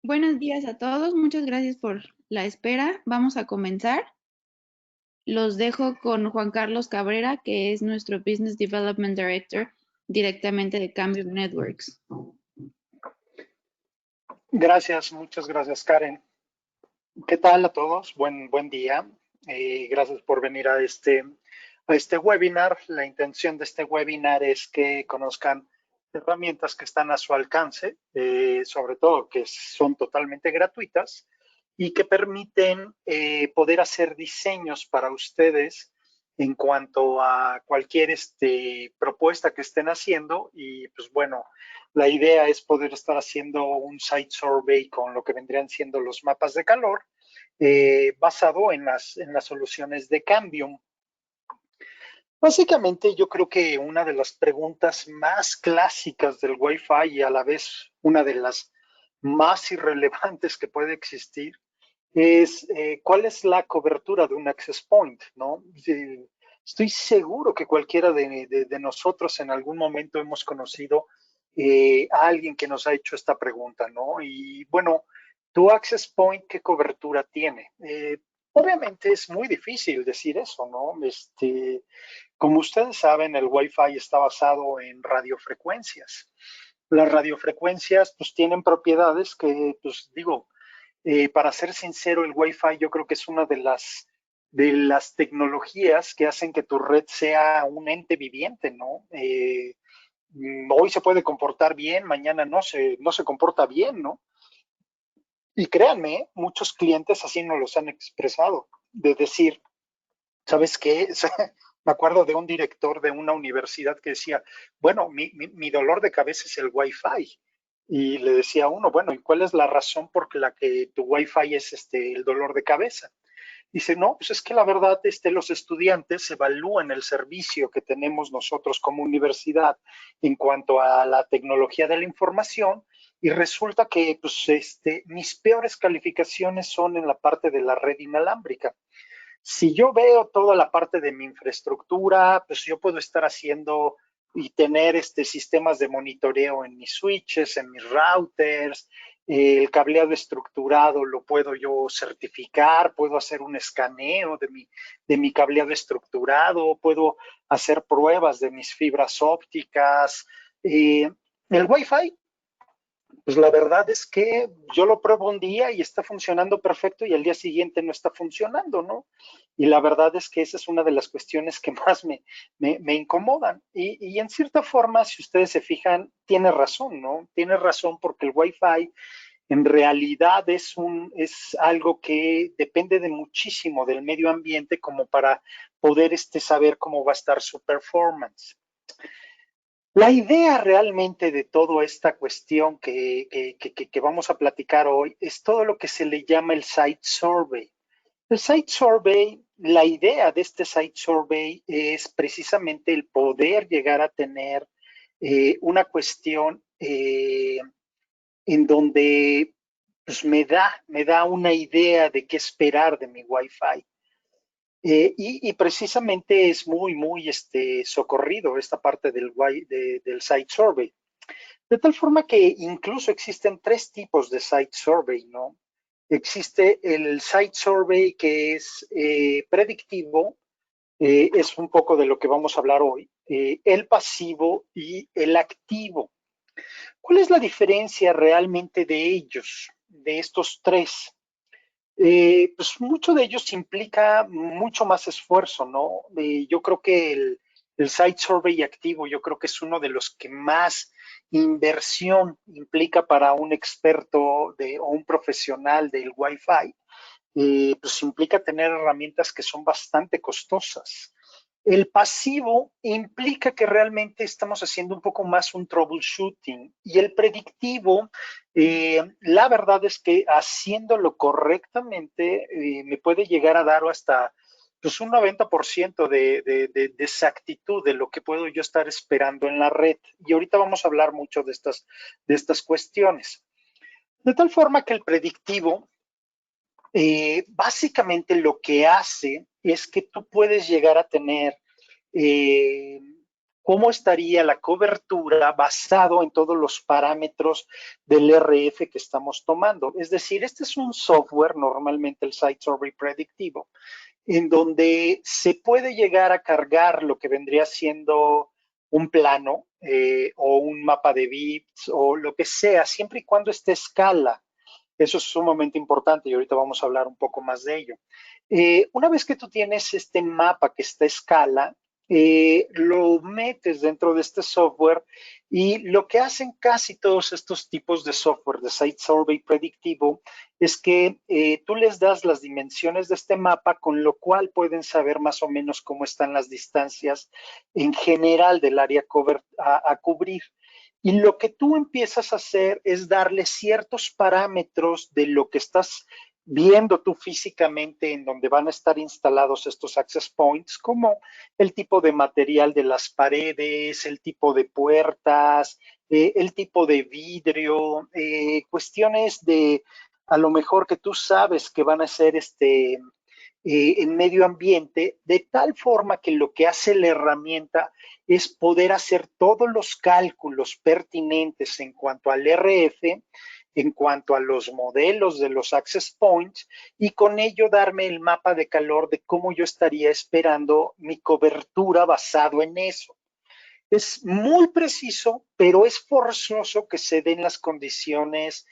Buenos días a todos, muchas gracias por la espera. Vamos a comenzar. Los dejo con Juan Carlos Cabrera, que es nuestro Business Development Director directamente de Cambium Networks. Gracias, muchas gracias, Karen. ¿Qué tal a todos? Buen día. Gracias por venir a este webinar. La intención de este webinar es que conozcan herramientas que están a su alcance, sobre todo que son totalmente gratuitas y que permiten poder hacer diseños para ustedes en cuanto a cualquier propuesta que estén haciendo. Y pues bueno, la idea es poder estar haciendo un site survey con lo que vendrían siendo los mapas de calor, basado en las soluciones de Cambium. Básicamente, yo creo que una de las preguntas más clásicas del Wi-Fi y a la vez una de las más irrelevantes que puede existir es ¿cuál es la cobertura de un access point? ¿No? Estoy seguro que cualquiera de nosotros en algún momento hemos conocido a alguien que nos ha hecho esta pregunta, ¿no? Y bueno, tu access point, ¿qué cobertura tiene? Obviamente es muy difícil decir eso, ¿no? Como ustedes saben, el Wi-Fi está basado en radiofrecuencias. Las radiofrecuencias, pues, tienen propiedades que, pues, digo, para ser sincero, el Wi-Fi yo creo que es una de las tecnologías que hacen que tu red sea un ente viviente, ¿no? Hoy se puede comportar bien, mañana no se comporta bien, ¿no? Y créanme, muchos clientes así nos los han expresado, de decir, ¿sabes qué? Me acuerdo de un director de una universidad que decía, bueno, mi dolor de cabeza es el Wi-Fi. Y le decía a uno, bueno, ¿y cuál es la razón por la que tu Wi-Fi es el dolor de cabeza? Dice, no, pues es que la verdad, los estudiantes evalúan el servicio que tenemos nosotros como universidad en cuanto a la tecnología de la información y resulta que pues, mis peores calificaciones son en la parte de la red inalámbrica. Si yo veo toda la parte de mi infraestructura, pues yo puedo estar haciendo y tener sistemas de monitoreo en mis switches, en mis routers, el cableado estructurado lo puedo yo certificar, puedo hacer un escaneo de mi cableado estructurado, puedo hacer pruebas de mis fibras ópticas. El Wi-Fi, pues la verdad es que yo lo pruebo un día y está funcionando perfecto y al día siguiente no está funcionando, ¿no? Y la verdad es que esa es una de las cuestiones que más me incomodan. Y en cierta forma, si ustedes se fijan, tiene razón, ¿no? Tiene razón porque el Wi-Fi en realidad es algo que depende de muchísimo del medio ambiente como para poder saber cómo va a estar su performance. La idea realmente de toda esta cuestión que vamos a platicar hoy es todo lo que se le llama el Site Survey. El Site Survey, la idea de este Site Survey es precisamente el poder llegar a tener una cuestión en donde pues, me da una idea de qué esperar de mi Wi-Fi. Y precisamente es muy socorrido esta parte del Site Survey. De tal forma que incluso existen tres tipos de Site Survey, ¿no? Existe el Site Survey que es predictivo, es un poco de lo que vamos a hablar hoy, el pasivo y el activo. ¿Cuál es la diferencia realmente de ellos, de estos tres? Pues mucho de ellos implica mucho más esfuerzo, ¿no? Yo creo que el Site Survey activo, yo creo que es uno de los que más inversión implica para un experto o un profesional del Wi-Fi. Pues implica tener herramientas que son bastante costosas. El pasivo implica que realmente estamos haciendo un poco más un troubleshooting y el predictivo, la verdad es que haciéndolo correctamente me puede llegar a dar hasta pues, un 90% de exactitud de lo que puedo yo estar esperando en la red. Y ahorita vamos a hablar mucho de estas cuestiones. De tal forma que el predictivo básicamente lo que hace es que tú puedes llegar a tener eh, cómo estaría la cobertura basado en todos los parámetros del RF que estamos tomando. Es decir, este es un software, normalmente el Site Survey Predictivo, en donde se puede llegar a cargar lo que vendría siendo un plano o un mapa de bits o lo que sea, siempre y cuando esté a escala. Eso es sumamente importante y ahorita vamos a hablar un poco más de ello. Una vez que tú tienes este mapa que está a escala, lo metes dentro de este software y lo que hacen casi todos estos tipos de software de Site Survey predictivo es que tú les das las dimensiones de este mapa, con lo cual pueden saber más o menos cómo están las distancias en general del área a cubrir. Y lo que tú empiezas a hacer es darle ciertos parámetros de lo que estás viendo tú físicamente en donde van a estar instalados estos access points, como el tipo de material de las paredes, el tipo de puertas, el tipo de vidrio, cuestiones de a lo mejor que tú sabes que van a ser en medio ambiente, de tal forma que lo que hace la herramienta es poder hacer todos los cálculos pertinentes en cuanto al RF, en cuanto a los modelos de los access points, y con ello darme el mapa de calor de cómo yo estaría esperando mi cobertura basado en eso. Es muy preciso, pero es forzoso que se den las condiciones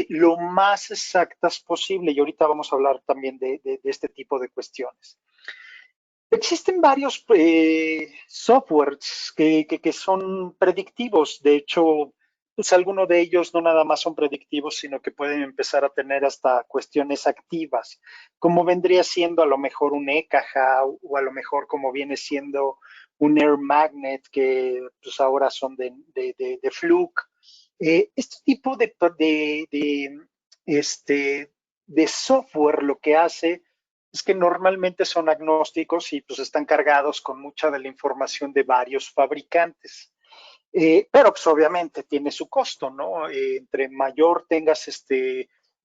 lo más exactas posible. Y ahorita vamos a hablar también de este tipo de cuestiones. Existen varios softwares que son predictivos. De hecho, pues algunos de ellos no nada más son predictivos, sino que pueden empezar a tener hasta cuestiones activas, como vendría siendo a lo mejor un eCaja o a lo mejor como viene siendo un Air Magnet, que pues ahora son de Fluke. Este tipo de software lo que hace es que normalmente son agnósticos y pues están cargados con mucha de la información de varios fabricantes. Pero pues obviamente tiene su costo, ¿no? Entre mayor tengas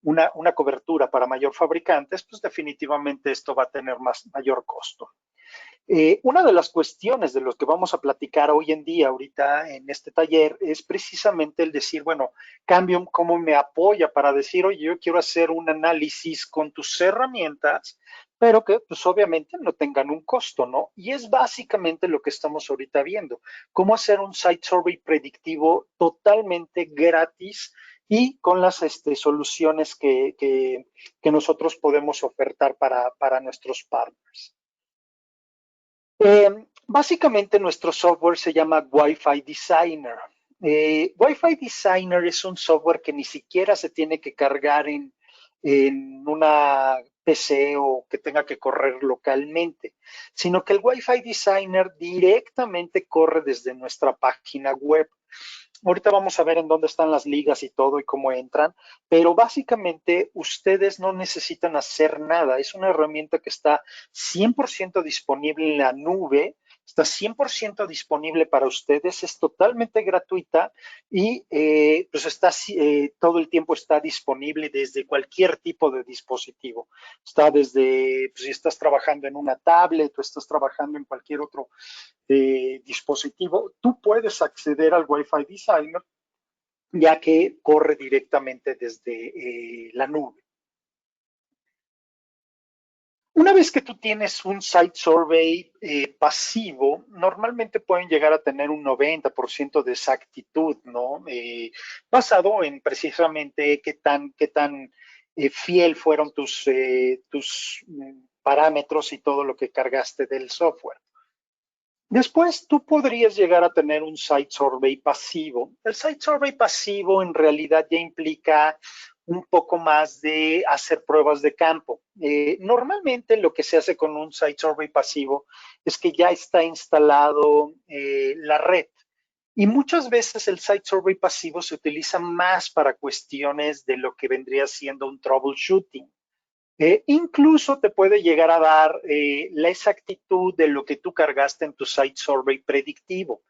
una cobertura para mayor fabricantes, pues definitivamente esto va a tener mayor costo. Una de las cuestiones de los que vamos a platicar hoy en día, ahorita en este taller, es precisamente el decir, bueno, Cambium, ¿cómo me apoya para decir, oye, yo quiero hacer un análisis con tus herramientas, pero que pues obviamente no tengan un costo, ¿no? Y es básicamente lo que estamos ahorita viendo, cómo hacer un site survey predictivo totalmente gratis y con las soluciones que nosotros podemos ofertar para nuestros partners. Básicamente nuestro software se llama Wi-Fi Designer. Wi-Fi Designer es un software que ni siquiera se tiene que cargar en una PC o que tenga que correr localmente, sino que el Wi-Fi Designer directamente corre desde nuestra página web. Ahorita vamos a ver en dónde están las ligas y todo y cómo entran, pero básicamente ustedes no necesitan hacer nada. Es una herramienta que está 100% disponible en la nube, está 100% disponible para ustedes, es totalmente gratuita y pues está todo el tiempo está disponible desde cualquier tipo de dispositivo. Está desde, pues, si estás trabajando en una tablet o estás trabajando en cualquier otro dispositivo, tú puedes acceder al Wi-Fi Designer ya que corre directamente desde la nube. Una vez que tú tienes un site survey pasivo, normalmente pueden llegar a tener un 90% de exactitud, ¿no? Basado en precisamente qué tan fiel fueron tus parámetros y todo lo que cargaste del software. Después tú podrías llegar a tener un site survey pasivo. El site survey pasivo en realidad ya implica un poco más de hacer pruebas de campo. Normalmente lo que se hace con un site survey pasivo es que ya está instalado la red. Y muchas veces el site survey pasivo se utiliza más para cuestiones de lo que vendría siendo un troubleshooting. Incluso te puede llegar a dar la exactitud de lo que tú cargaste en tu site survey predictivo.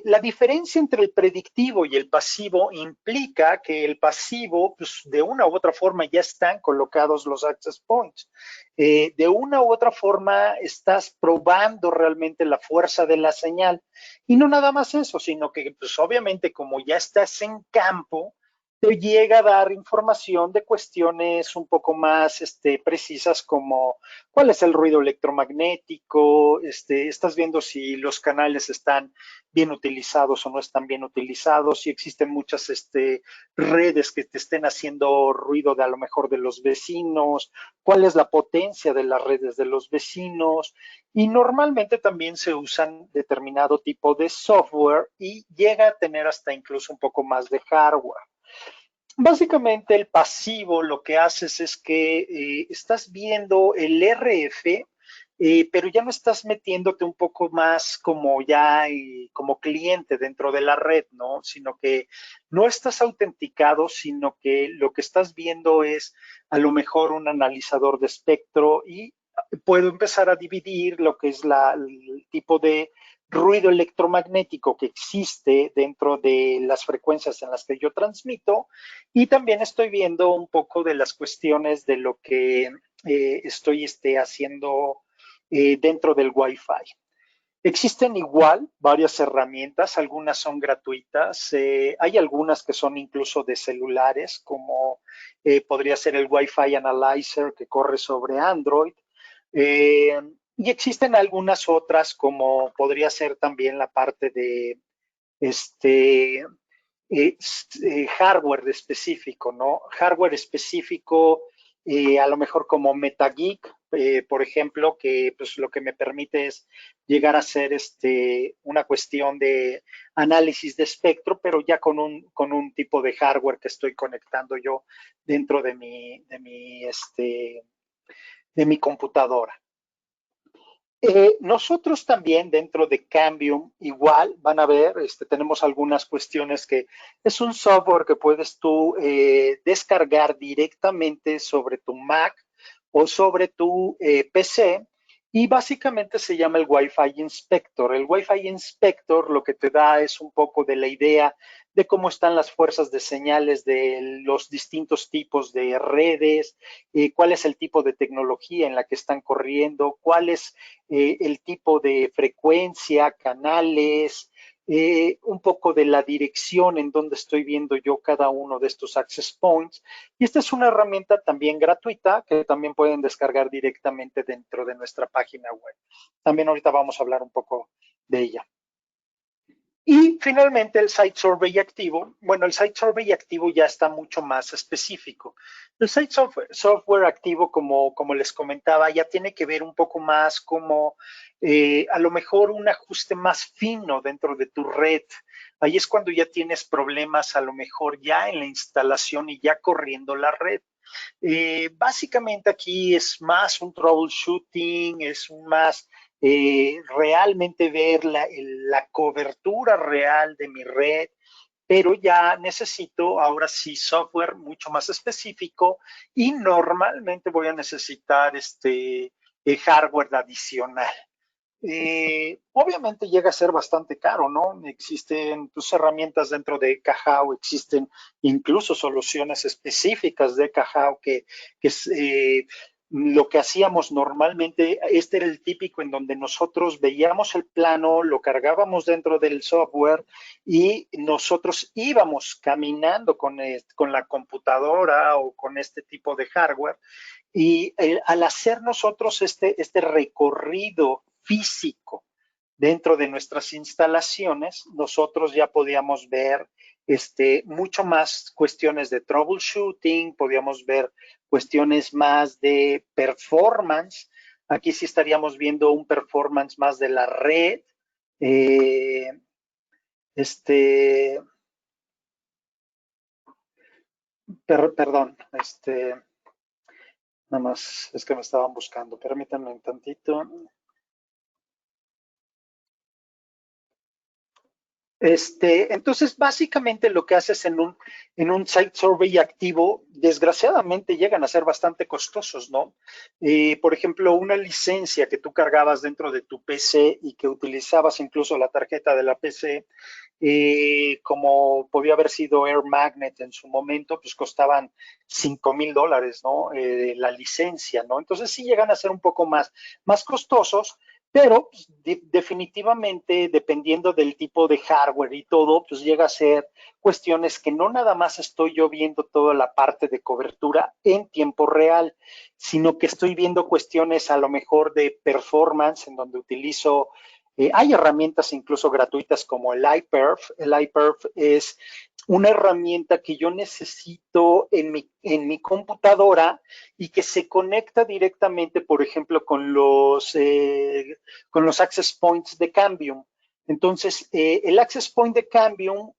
La diferencia entre el predictivo y el pasivo implica que el pasivo, pues de una u otra forma ya están colocados los access points. De una u otra forma estás probando realmente la fuerza de la señal. Y no nada más eso, sino que pues obviamente como ya estás en campo, te llega a dar información de cuestiones un poco más precisas como cuál es el ruido electromagnético, estás viendo si los canales están bien utilizados o no están bien utilizados, si existen muchas redes que te estén haciendo ruido de a lo mejor de los vecinos, cuál es la potencia de las redes de los vecinos y normalmente también se usan determinado tipo de software y llega a tener hasta incluso un poco más de hardware. Básicamente el pasivo lo que haces es que estás viendo el RF, pero ya no estás metiéndote un poco más como ya como cliente dentro de la red, ¿no? Sino que no estás autenticado, sino que lo que estás viendo es a lo mejor un analizador de espectro y puedo empezar a dividir lo que es el tipo de ruido electromagnético que existe dentro de las frecuencias en las que yo transmito y también estoy viendo un poco de las cuestiones de lo que estoy haciendo dentro del Wi-Fi. Existen igual varias herramientas, algunas son gratuitas, hay algunas que son incluso de celulares, como podría ser el Wi-Fi Analyzer que corre sobre Android. Eh, y existen algunas otras, como podría ser también la parte de este, hardware específico, ¿no? Hardware específico, a lo mejor como MetaGeek, por ejemplo, que pues lo que me permite es llegar a hacer una cuestión de análisis de espectro, pero ya con un tipo de hardware que estoy conectando yo dentro de mi computadora. Nosotros también dentro de Cambium, igual van a ver, tenemos algunas cuestiones que es un software que puedes tú descargar directamente sobre tu Mac o sobre tu PC y básicamente se llama el Wi-Fi Inspector. El Wi-Fi Inspector lo que te da es un poco de la idea de cómo están las fuerzas de señales de los distintos tipos de redes, cuál es el tipo de tecnología en la que están corriendo, cuál es el tipo de frecuencia, canales, un poco de la dirección en donde estoy viendo yo cada uno de estos access points. Y esta es una herramienta también gratuita que también pueden descargar directamente dentro de nuestra página web. También ahorita vamos a hablar un poco de ella. Y finalmente el Site Survey activo. Bueno, el Site Survey activo ya está mucho más específico. El Site Software activo, como les comentaba, ya tiene que ver un poco más como a lo mejor un ajuste más fino dentro de tu red. Ahí es cuando ya tienes problemas a lo mejor ya en la instalación y ya corriendo la red. Básicamente aquí es más un troubleshooting, es un más realmente ver la cobertura real de mi red, pero ya necesito ahora sí software mucho más específico y normalmente voy a necesitar hardware adicional. Obviamente llega a ser bastante caro, ¿no? Existen tus herramientas dentro de Cajao, existen incluso soluciones específicas de Cajao que lo que hacíamos normalmente, este era el típico en donde nosotros veíamos el plano, lo cargábamos dentro del software y nosotros íbamos caminando con la computadora o con este tipo de hardware y al hacer nosotros este recorrido físico dentro de nuestras instalaciones, nosotros ya podíamos ver mucho más cuestiones de troubleshooting, podíamos ver cuestiones más de performance. Aquí sí estaríamos viendo un performance más de la red. Eh, este, perdón, nada más es que me estaban buscando. Permítanme un tantito. Entonces, básicamente lo que haces en un site survey activo, desgraciadamente llegan a ser bastante costosos, ¿no? Por ejemplo, una licencia que tú cargabas dentro de tu PC y que utilizabas incluso la tarjeta de la PC, como podía haber sido Air Magnet en su momento, pues costaban $5,000, ¿no? La licencia, ¿no? Entonces sí llegan a ser un poco más costosos, pero pues, definitivamente, dependiendo del tipo de hardware y todo, pues llega a ser cuestiones que no nada más estoy yo viendo toda la parte de cobertura en tiempo real, sino que estoy viendo cuestiones a lo mejor de performance, en donde utilizo, hay herramientas incluso gratuitas como el iPerf. El iPerf es una herramienta que yo necesito en mi computadora y que se conecta directamente, por ejemplo, con los access points de Cambium. Entonces, el access point de Cambium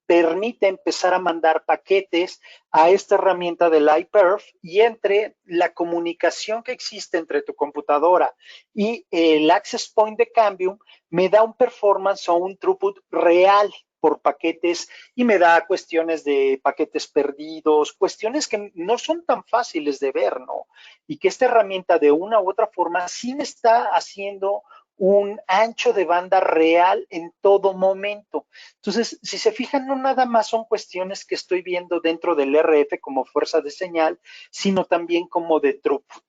permite empezar a mandar paquetes a esta herramienta del iPerf, y entre la comunicación que existe entre tu computadora y el access point de Cambium me da un performance o un throughput real por paquetes, y me da cuestiones de paquetes perdidos, cuestiones que no son tan fáciles de ver, ¿no? Y que esta herramienta de una u otra forma sí me está haciendo un ancho de banda real en todo momento. Entonces, si se fijan, no nada más son cuestiones que estoy viendo dentro del RF como fuerza de señal, sino también como de throughput.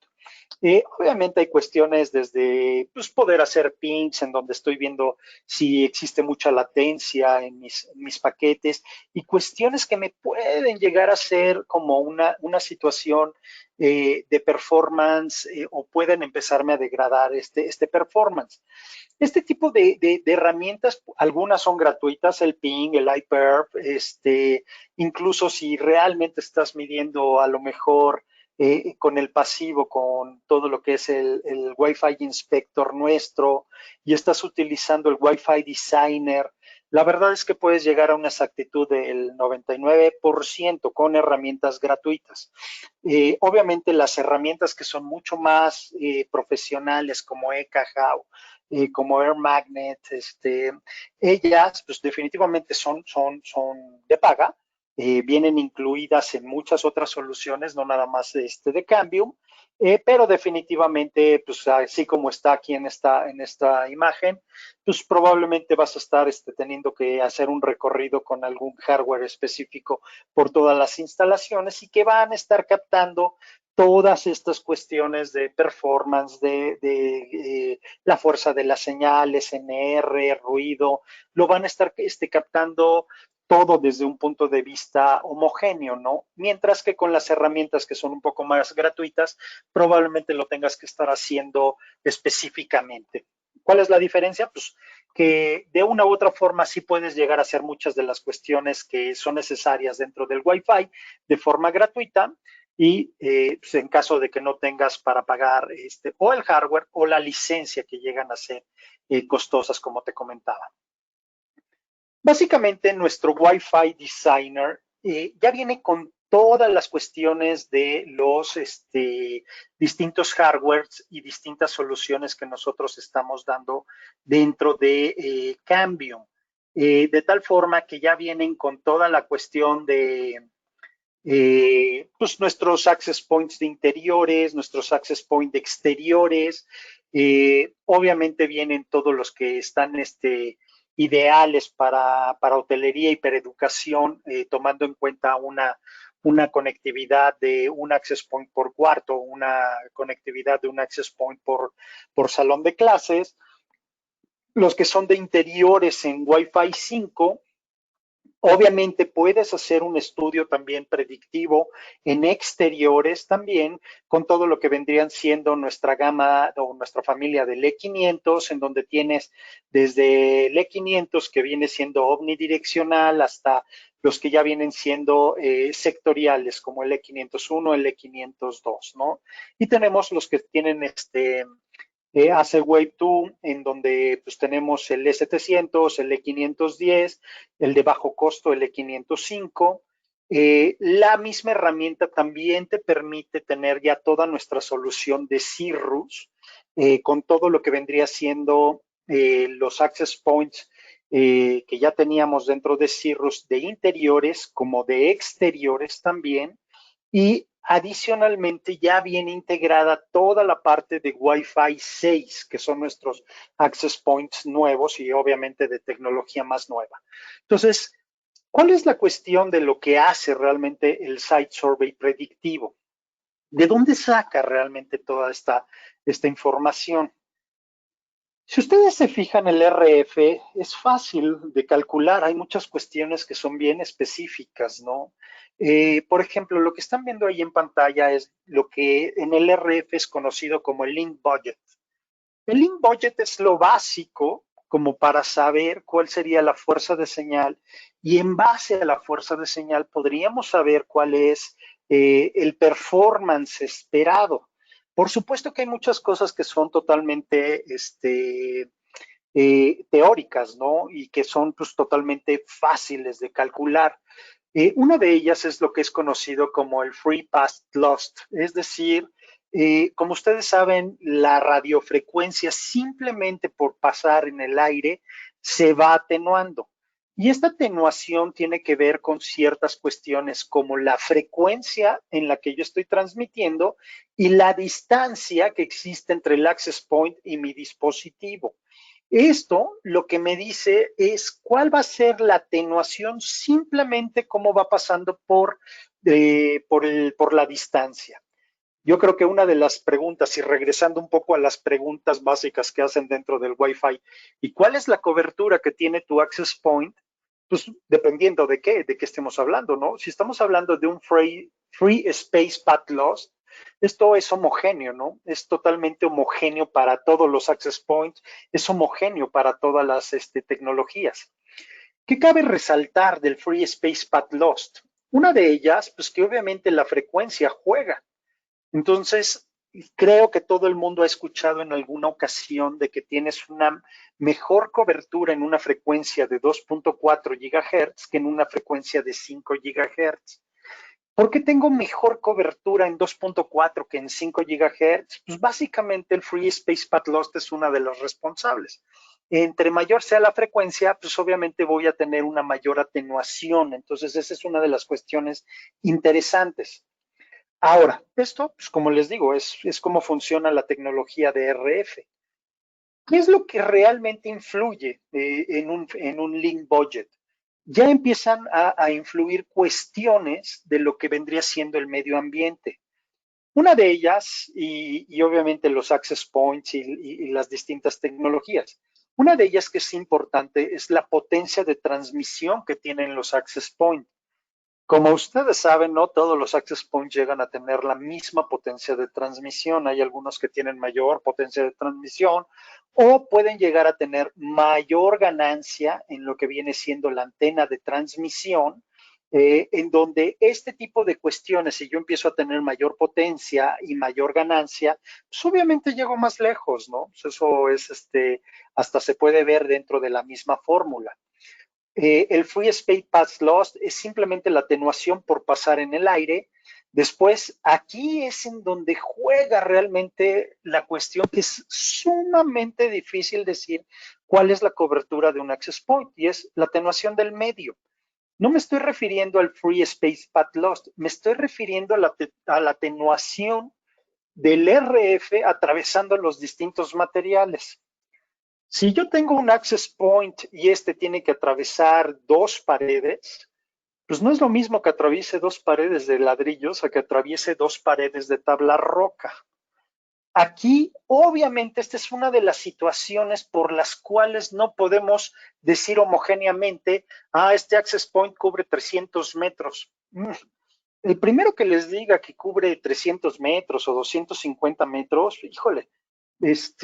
Obviamente hay cuestiones desde pues, poder hacer pings, en donde estoy viendo si existe mucha latencia en mis paquetes, y cuestiones que me pueden llegar a ser como una situación de performance, o pueden empezarme a degradar este performance. Este tipo de herramientas, algunas son gratuitas, el ping, el iPerf, incluso si realmente estás midiendo a lo mejor con el pasivo, con todo lo que es el Wi-Fi Inspector nuestro, y estás utilizando el Wi-Fi Designer, la verdad es que puedes llegar a una exactitud del 99% con herramientas gratuitas. Obviamente las herramientas que son mucho más profesionales como eCajao, como Air Magnet, ellas pues definitivamente son de paga, vienen incluidas en muchas otras soluciones, no nada más de Cambium, pero definitivamente, pues así como está aquí en esta imagen, pues probablemente vas a estar teniendo que hacer un recorrido con algún hardware específico por todas las instalaciones, y que van a estar captando todas estas cuestiones de performance, de la fuerza de la señal, SNR, ruido, lo van a estar captando todo desde un punto de vista homogéneo, ¿no? Mientras que con las herramientas que son un poco más gratuitas, probablemente lo tengas que estar haciendo específicamente. ¿Cuál es la diferencia? Pues que de una u otra forma sí puedes llegar a hacer muchas de las cuestiones que son necesarias dentro del Wi-Fi de forma gratuita, y pues en caso de que no tengas para pagar o el hardware o la licencia, que llegan a ser costosas, como te comentaba. Básicamente, nuestro Wi-Fi Designer ya viene con todas las cuestiones de los distintos hardwares y distintas soluciones que nosotros estamos dando dentro de Cambium. De tal forma que ya vienen con toda la cuestión de pues nuestros access points de interiores, nuestros access points de exteriores. Obviamente vienen todos los que están ideales para hotelería y para educación, tomando en cuenta una conectividad de un access point por cuarto, una conectividad de un access point por salón de clases. Los que son de interiores en Wi-Fi 5. Obviamente puedes hacer un estudio también predictivo en exteriores también, con todo lo que vendrían siendo nuestra gama o nuestra familia del E500, en donde tienes desde el E500, que viene siendo omnidireccional, hasta los que ya vienen siendo sectoriales, como el E501, el E502, ¿no? Y tenemos los que tienen hace Wave 2, en donde pues, tenemos el E700, el E510, el de bajo costo, el E505. La misma herramienta también te permite tener ya toda nuestra solución de Cirrus, con todo lo que vendría siendo los access points que ya teníamos dentro de Cirrus, de interiores como de exteriores también, y adicionalmente ya viene integrada toda la parte de Wi-Fi 6, que son nuestros access points nuevos y obviamente de tecnología más nueva. Entonces, ¿cuál es la cuestión de lo que hace realmente el Site Survey predictivo? ¿De dónde saca realmente toda esta información? Si ustedes se fijan, el RF es fácil de calcular, hay muchas cuestiones que son bien específicas, ¿no? Por ejemplo, lo que están viendo ahí en pantalla es lo que en el RF es conocido como el link budget. El link budget es lo básico como para saber cuál sería la fuerza de señal y en base a la fuerza de señal podríamos saber cuál es el performance esperado. Por supuesto que hay muchas cosas que son totalmente teóricas, ¿no? Y que son pues, totalmente fáciles de calcular. Una de ellas es lo que es conocido como el free path lost, es decir, como ustedes saben, la radiofrecuencia simplemente por pasar en el aire se va atenuando. Y esta atenuación tiene que ver con ciertas cuestiones como la frecuencia en la que yo estoy transmitiendo y la distancia que existe entre el access point y mi dispositivo. Esto lo que me dice es cuál va a ser la atenuación, simplemente cómo va pasando por la distancia. Yo creo que una de las preguntas, y regresando un poco a las preguntas básicas que hacen dentro del Wi-Fi, ¿y cuál es la cobertura que tiene tu access point? Pues dependiendo de qué estemos hablando, ¿no? Si estamos hablando de un free space path loss, esto es homogéneo, ¿no? Es totalmente homogéneo para todos los access points, es homogéneo para todas las tecnologías. ¿Qué cabe resaltar del Free Space Path Lost? Una de ellas, pues que obviamente la frecuencia juega. Entonces, creo que todo el mundo ha escuchado en alguna ocasión de que tienes una mejor cobertura en una frecuencia de 2.4 GHz que en una frecuencia de 5 GHz. ¿Por qué tengo mejor cobertura en 2.4 que en 5 GHz? Pues básicamente el Free Space Path Loss es una de las responsables. Entre mayor sea la frecuencia, pues obviamente voy a tener una mayor atenuación. Entonces, esa es una de las cuestiones interesantes. Ahora, esto, pues como les digo, es cómo funciona la tecnología de RF. ¿Qué es lo que realmente influye en un link budget? Ya empiezan a influir cuestiones de lo que vendría siendo el medio ambiente. Una de ellas, y obviamente los access points y las distintas tecnologías, una de ellas que es importante es la potencia de transmisión que tienen los access points. Como ustedes saben, no todos los access points llegan a tener la misma potencia de transmisión. Hay algunos que tienen mayor potencia de transmisión o pueden llegar a tener mayor ganancia en lo que viene siendo la antena de transmisión, en donde este tipo de cuestiones, si yo empiezo a tener mayor potencia y mayor ganancia, pues obviamente llego más lejos, ¿no? Pues eso es, hasta se puede ver dentro de la misma fórmula. El Free Space Path Loss es simplemente la atenuación por pasar en el aire. Después, aquí es en donde juega realmente la cuestión que es sumamente difícil decir cuál es la cobertura de un access point y es la atenuación del medio. No me estoy refiriendo al Free Space Path Loss, me estoy refiriendo a la atenuación del RF atravesando los distintos materiales. Si yo tengo un access point y este tiene que atravesar dos paredes, pues no es lo mismo que atraviese dos paredes de ladrillos a que atraviese dos paredes de tabla roca. Aquí, obviamente, esta es una de las situaciones por las cuales no podemos decir homogéneamente, este access point cubre 300 metros. El primero que les diga que cubre 300 metros o 250 metros, híjole, pues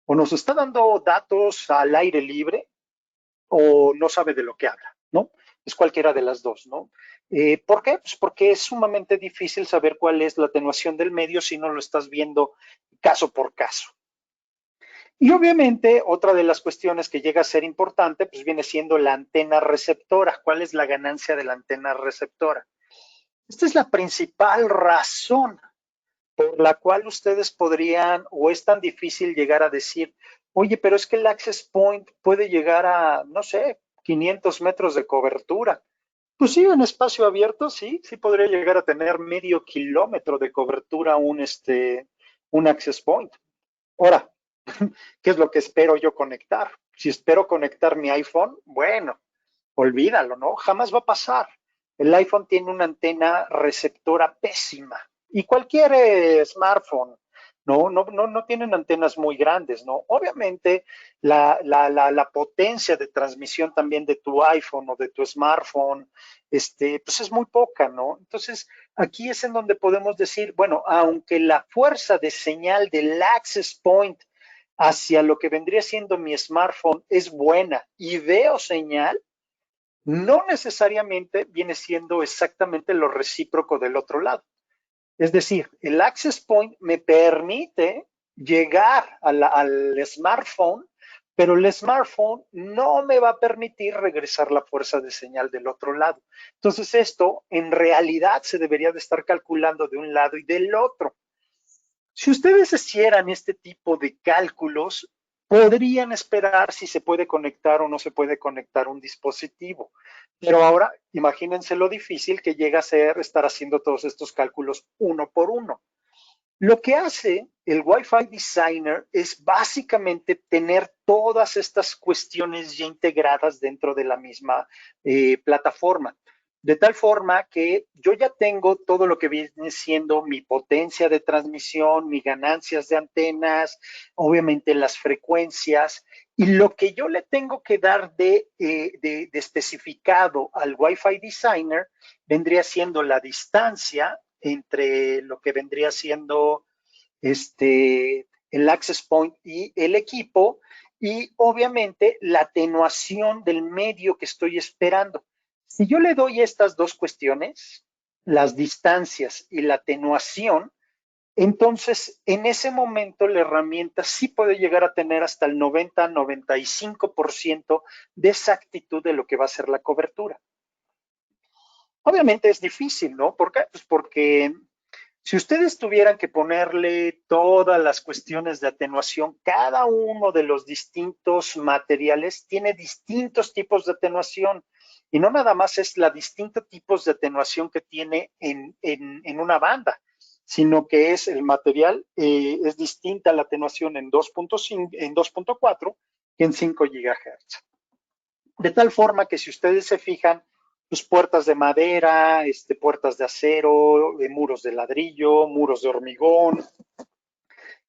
o nos está dando datos al aire libre o no sabe de lo que habla, ¿no? Es cualquiera de las dos, ¿no? ¿Por qué? Pues porque es sumamente difícil saber cuál es la atenuación del medio si no lo estás viendo caso por caso. Y obviamente otra de las cuestiones que llega a ser importante pues viene siendo la antena receptora. ¿Cuál es la ganancia de la antena receptora? Esta es la principal razón por la cual ustedes podrían, o es tan difícil llegar a decir Oye, pero es que el access point puede llegar a, no sé, 500 metros de cobertura. Pues sí, en espacio abierto, sí, sí podría llegar a tener medio kilómetro de cobertura un access point. Ahora, ¿qué es lo que espero yo conectar? Si espero conectar mi iPhone, bueno, olvídalo, ¿no? Jamás va a pasar. El iPhone tiene una antena receptora pésima y cualquier smartphone, no tienen antenas muy grandes, ¿no? Obviamente la potencia de transmisión también de tu iPhone o de tu smartphone, pues es muy poca, ¿no? Entonces, aquí es en donde podemos decir, bueno, aunque la fuerza de señal del access point hacia lo que vendría siendo mi smartphone es buena y veo señal, no necesariamente viene siendo exactamente lo recíproco del otro lado. Es decir, el access point me permite llegar al smartphone, pero el smartphone no me va a permitir regresar la fuerza de señal del otro lado. Entonces esto en realidad se debería de estar calculando de un lado y del otro. Si ustedes hicieran este tipo de cálculos, podrían esperar si se puede conectar o no se puede conectar un dispositivo. Pero ahora imagínense lo difícil que llega a ser estar haciendo todos estos cálculos uno por uno. Lo que hace el Wi-Fi Designer es básicamente tener todas estas cuestiones ya integradas dentro de la misma plataforma. De tal forma que yo ya tengo todo lo que viene siendo mi potencia de transmisión, mis ganancias de antenas, obviamente las frecuencias, y lo que yo le tengo que dar de especificado al Wi-Fi Designer vendría siendo la distancia entre lo que vendría siendo el access point y el equipo, y obviamente la atenuación del medio que estoy esperando. Si yo le doy estas dos cuestiones, las distancias y la atenuación, entonces en ese momento la herramienta sí puede llegar a tener hasta el 90-95% de exactitud de lo que va a ser la cobertura. Obviamente es difícil, ¿no? ¿Por qué? Pues porque si ustedes tuvieran que ponerle todas las cuestiones de atenuación, cada uno de los distintos materiales tiene distintos tipos de atenuación. Y no nada más es la distintos tipos de atenuación que tiene en una banda, sino que es el material, es distinta la atenuación en 2.5, en 2.4 que en 5 GHz. De tal forma que si ustedes se fijan, pues puertas de madera, puertas de acero, muros de ladrillo, muros de hormigón,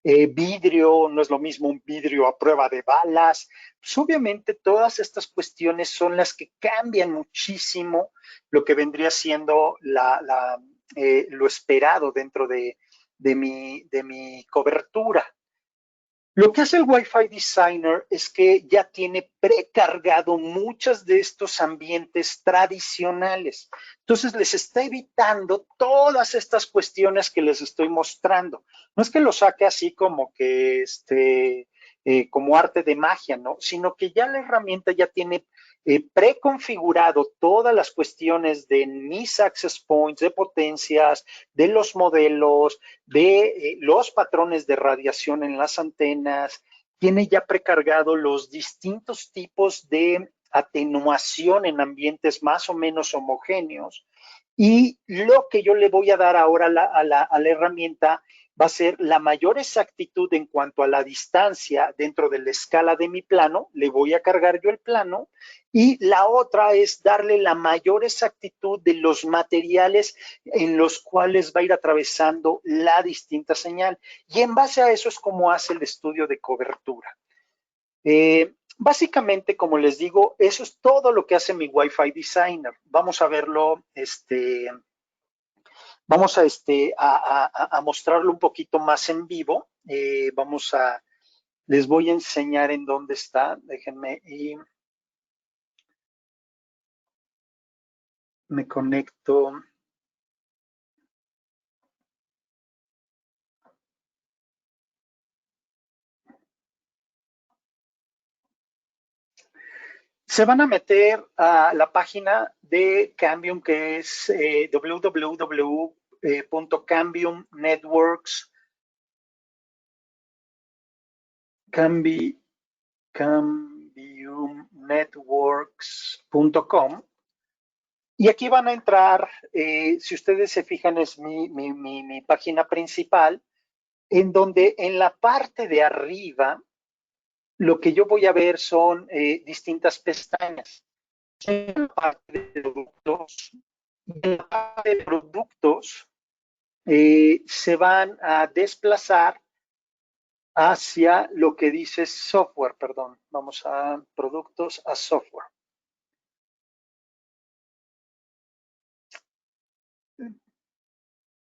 vidrio, no es lo mismo un vidrio a prueba de balas. Pues obviamente todas estas cuestiones son las que cambian muchísimo lo que vendría siendo lo esperado dentro de mi cobertura. Lo que hace el Wi-Fi Designer es que ya tiene precargado muchos de estos ambientes tradicionales. Entonces les está evitando todas estas cuestiones que les estoy mostrando. No es que lo saque así como que como arte de magia, ¿no? Sino que ya la herramienta ya tiene preconfigurado todas las cuestiones de mis access points, de potencias, de los modelos, de los patrones de radiación en las antenas, tiene ya precargado los distintos tipos de atenuación en ambientes más o menos homogéneos. Y lo que yo le voy a dar ahora a la herramienta va a ser la mayor exactitud en cuanto a la distancia dentro de la escala de mi plano. Le voy a cargar yo el plano. Y la otra es darle la mayor exactitud de los materiales en los cuales va a ir atravesando la distinta señal. Y en base a eso es como hace el estudio de cobertura. Básicamente, como les digo, eso es todo lo que hace mi Wi-Fi Designer. Vamos a verlo, vamos a mostrarlo un poquito más en vivo. Les voy a enseñar en dónde está. Déjenme y me conecto. Se van a meter a la página de Cambium, que es www.cambiumnetworks.com. cambiumnetworks.com. Y aquí van a entrar, si ustedes se fijan, es mi página principal, en donde en la parte de arriba lo que yo voy a ver son distintas pestañas. En la parte de productos, en la parte de productos se van a desplazar hacia lo que dice software, perdón. Vamos a productos, a software.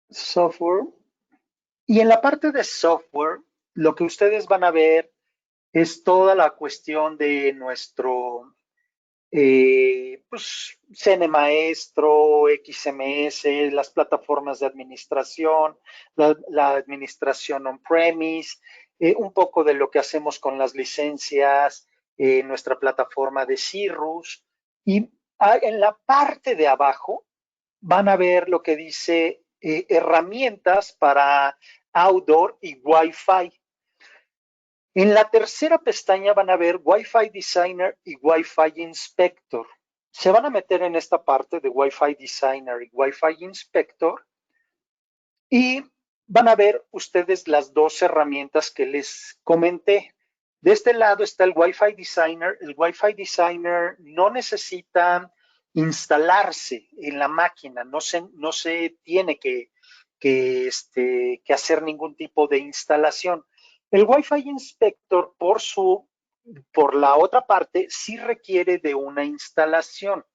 Software. Y en la parte de software, lo que ustedes van a ver es toda la cuestión de nuestro pues, CN Maestro, XMS, las plataformas de administración, la administración on-premise, un poco de lo que hacemos con las licencias, nuestra plataforma de Cirrus. Y en la parte de abajo van a ver lo que dice herramientas para outdoor y Wi-Fi. En la tercera pestaña van a ver Wi-Fi Designer y Wi-Fi Inspector. Se van a meter en esta parte de Wi-Fi Designer y Wi-Fi Inspector y van a ver ustedes las dos herramientas que les comenté. De este lado está el Wi-Fi Designer. El Wi-Fi Designer no necesita instalarse en la máquina, no se tiene que hacer ningún tipo de instalación. El Wi-Fi Inspector, por la otra parte, sí requiere de una instalación.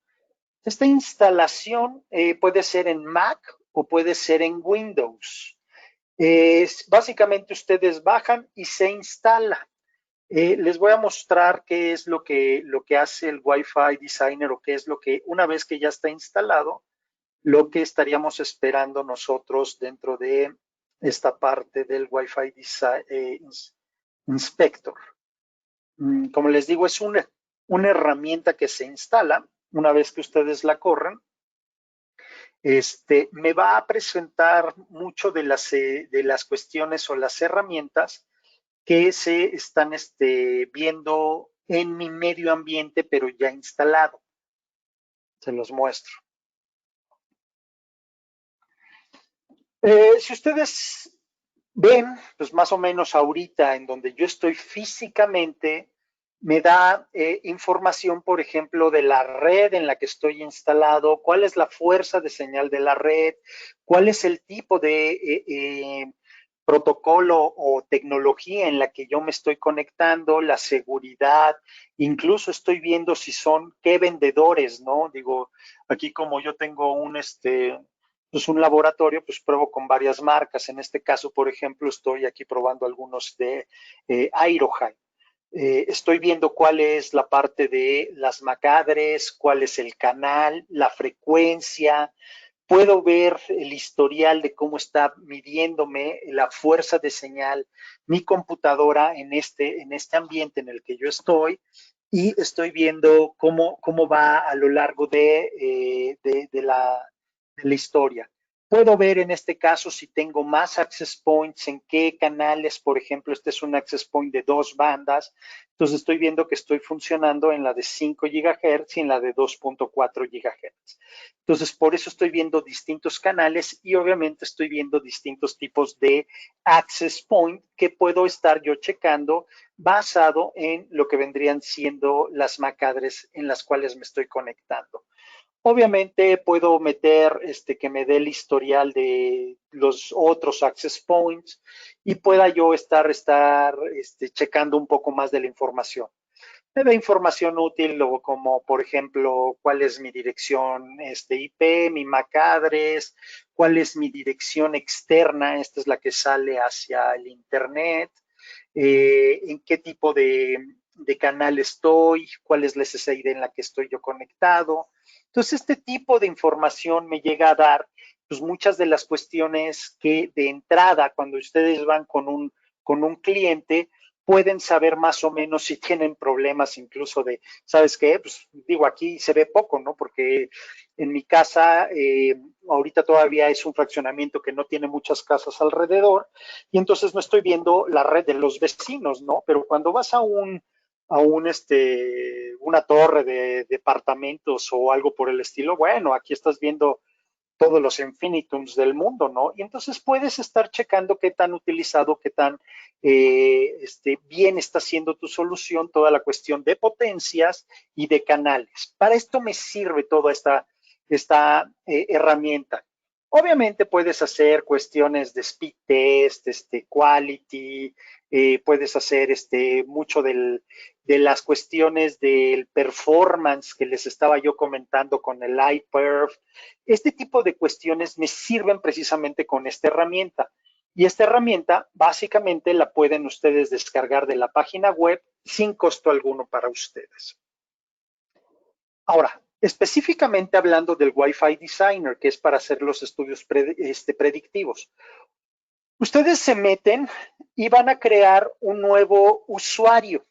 Esta instalación puede ser en Mac o puede ser en Windows. Básicamente ustedes bajan y se instala. Les voy a mostrar qué es lo que hace el Wi-Fi Designer o qué es lo que, una vez que ya está instalado, lo que estaríamos esperando nosotros dentro de esta parte del Wi-Fi Inspector. Como les digo, es una herramienta que se instala una vez que ustedes la corren. Me va a presentar mucho de las cuestiones o las herramientas que se están viendo en mi medio ambiente, pero ya instalado. Se los muestro. Si ustedes ven, pues más o menos ahorita en donde yo estoy físicamente, me da información, por ejemplo, de la red en la que estoy instalado, cuál es la fuerza de señal de la red, cuál es el tipo de protocolo o tecnología en la que yo me estoy conectando, la seguridad, incluso estoy viendo si son, qué vendedores, ¿no? Digo, aquí como yo tengo pues un laboratorio, pues pruebo con varias marcas. En este caso, por ejemplo, estoy aquí probando algunos de Aerohigh. Estoy viendo cuál es la parte de las macadres, cuál es el canal, la frecuencia. Puedo ver el historial de cómo está midiéndome la fuerza de señal mi computadora en este ambiente en el que yo estoy y estoy viendo cómo va a lo largo de la historia. Puedo ver en este caso si tengo más access points, en qué canales, por ejemplo, este es un access point de 2 bandas, entonces estoy viendo que estoy funcionando en la de 5 GHz y en la de 2.4 GHz. Entonces, por eso estoy viendo distintos canales y obviamente estoy viendo distintos tipos de access point que puedo estar yo checando basado en lo que vendrían siendo las macadres en las cuales me estoy conectando. Obviamente puedo meter que me dé el historial de los otros access points y pueda yo estar checando un poco más de la información. Me da información útil como, por ejemplo, cuál es mi dirección IP, mi MAC address, cuál es mi dirección externa, esta es la que sale hacia el Internet, en qué tipo de canal estoy, cuál es la SSID en la que estoy yo conectado. Entonces, este tipo de información me llega a dar pues, muchas de las cuestiones que de entrada, cuando ustedes van con un cliente, pueden saber más o menos si tienen problemas incluso de, ¿sabes qué? Pues digo, aquí se ve poco, ¿no? Porque en mi casa, ahorita todavía es un fraccionamiento que no tiene muchas casas alrededor y entonces no estoy viendo la red de los vecinos, ¿no? Pero cuando vas a una torre de departamentos o algo por el estilo, bueno, aquí estás viendo todos los infinitums del mundo, ¿no? Y entonces puedes estar checando qué tan utilizado, qué tan bien está siendo tu solución, toda la cuestión de potencias y de canales. Para esto me sirve toda esta herramienta. Obviamente puedes hacer cuestiones de speed test, quality, puedes hacer mucho de las cuestiones del performance que les estaba yo comentando con el iPerf. Este tipo de cuestiones me sirven precisamente con esta herramienta. Y esta herramienta básicamente la pueden ustedes descargar de la página web sin costo alguno para ustedes. Ahora, específicamente hablando del Wi-Fi Designer, que es para hacer los estudios predictivos. Ustedes se meten y van a crear un nuevo usuario.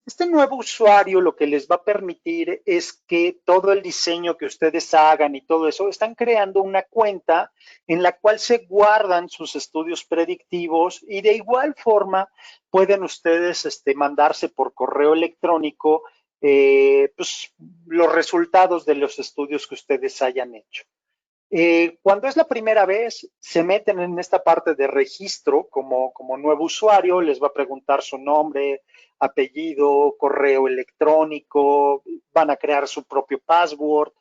Este nuevo usuario lo que les va a permitir es que todo el diseño que ustedes hagan y todo eso, están creando una cuenta en la cual se guardan sus estudios predictivos y de igual forma pueden ustedes mandarse por correo electrónico pues, los resultados de los estudios que ustedes hayan hecho. Cuando es la primera vez, se meten en esta parte de registro como nuevo usuario, les va a preguntar su nombre, apellido, correo electrónico, van a crear su propio password,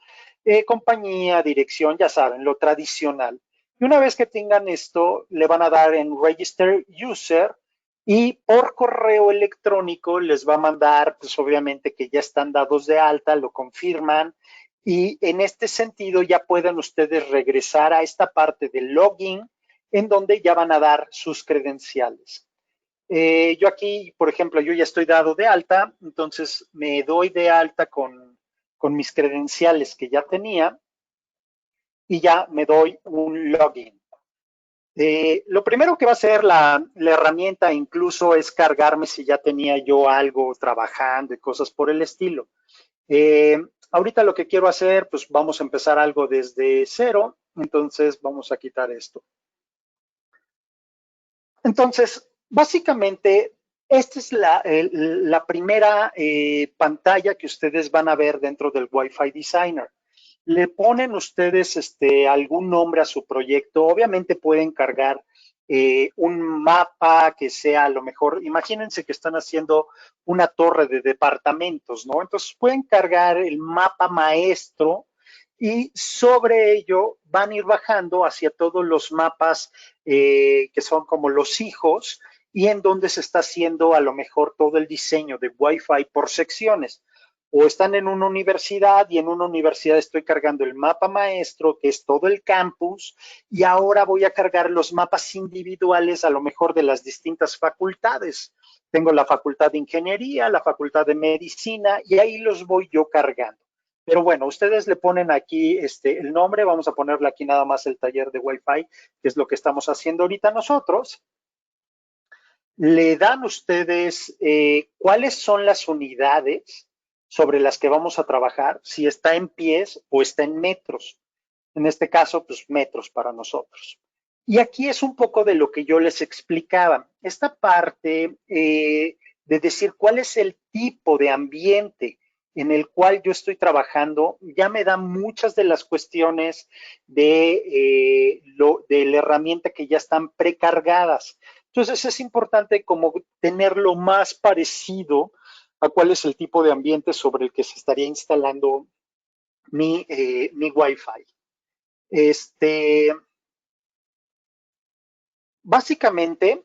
compañía, dirección, ya saben, lo tradicional. Y una vez que tengan esto, le van a dar en Register User y por correo electrónico les va a mandar, pues obviamente que ya están dados de alta, lo confirman, y en este sentido ya pueden ustedes regresar a esta parte del login en donde ya van a dar sus credenciales. Yo aquí, por ejemplo, yo ya estoy dado de alta, entonces me doy de alta con mis credenciales que ya tenía y ya me doy un login. Lo primero que va a hacer la herramienta incluso es cargarme si ya tenía yo algo trabajando y cosas por el estilo. Ahorita lo que quiero hacer, pues vamos a empezar algo desde cero, entonces vamos a quitar esto. Entonces, básicamente, esta es la primera pantalla que ustedes van a ver dentro del Wi-Fi Designer. Le ponen ustedes algún nombre a su proyecto. Obviamente pueden cargar un mapa que sea a lo mejor, imagínense que están haciendo una torre de departamentos, ¿no? Entonces pueden cargar el mapa maestro y sobre ello van a ir bajando hacia todos los mapas que son como los hijos y en donde se está haciendo a lo mejor todo el diseño de Wi-Fi por secciones. O están en una universidad y en una universidad estoy cargando el mapa maestro, que es todo el campus, y ahora voy a cargar los mapas individuales a lo mejor de las distintas facultades. Tengo la facultad de ingeniería, la facultad de medicina, y ahí los voy yo cargando. Pero bueno, ustedes le ponen aquí el nombre, vamos a ponerle aquí nada más el taller de Wi-Fi, que es lo que estamos haciendo ahorita nosotros. Le dan ustedes cuáles son las unidades sobre las que vamos a trabajar, si está en pies o está en metros. En este caso, pues metros para nosotros. Y aquí es un poco de lo que yo les explicaba. Esta parte de decir cuál es el tipo de ambiente en el cual yo estoy trabajando, ya me da muchas de las cuestiones de la herramienta que ya están precargadas. Entonces es importante como tenerlo más parecido a cuál es el tipo de ambiente sobre el que se estaría instalando mi Wi-Fi. Básicamente,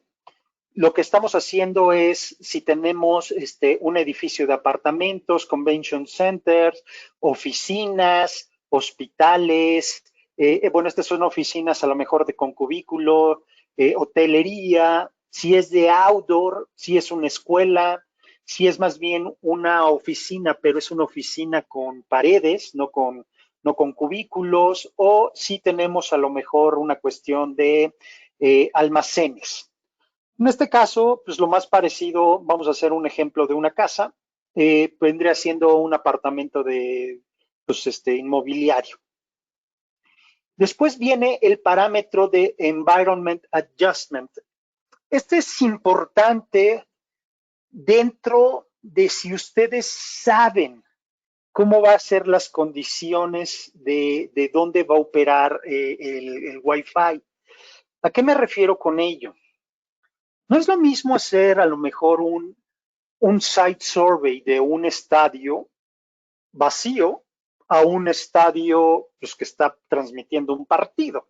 lo que estamos haciendo es, si tenemos un edificio de apartamentos, convention centers, oficinas, hospitales, bueno, estas son oficinas a lo mejor de con cubículo, hotelería, si es de outdoor, si es una escuela, si es más bien una oficina, pero es una oficina con paredes, no con cubículos, o si tenemos a lo mejor una cuestión de almacenes. En este caso, pues lo más parecido, vamos a hacer un ejemplo de una casa, vendría siendo un apartamento de, pues, inmobiliario. Después viene el parámetro de Environment Adjustment. Este es importante dentro de si ustedes saben cómo va a ser las condiciones de dónde va a operar el Wi-Fi. ¿A qué me refiero con ello? No es lo mismo hacer a lo mejor un site survey de un estadio vacío a un estadio pues, que está transmitiendo un partido.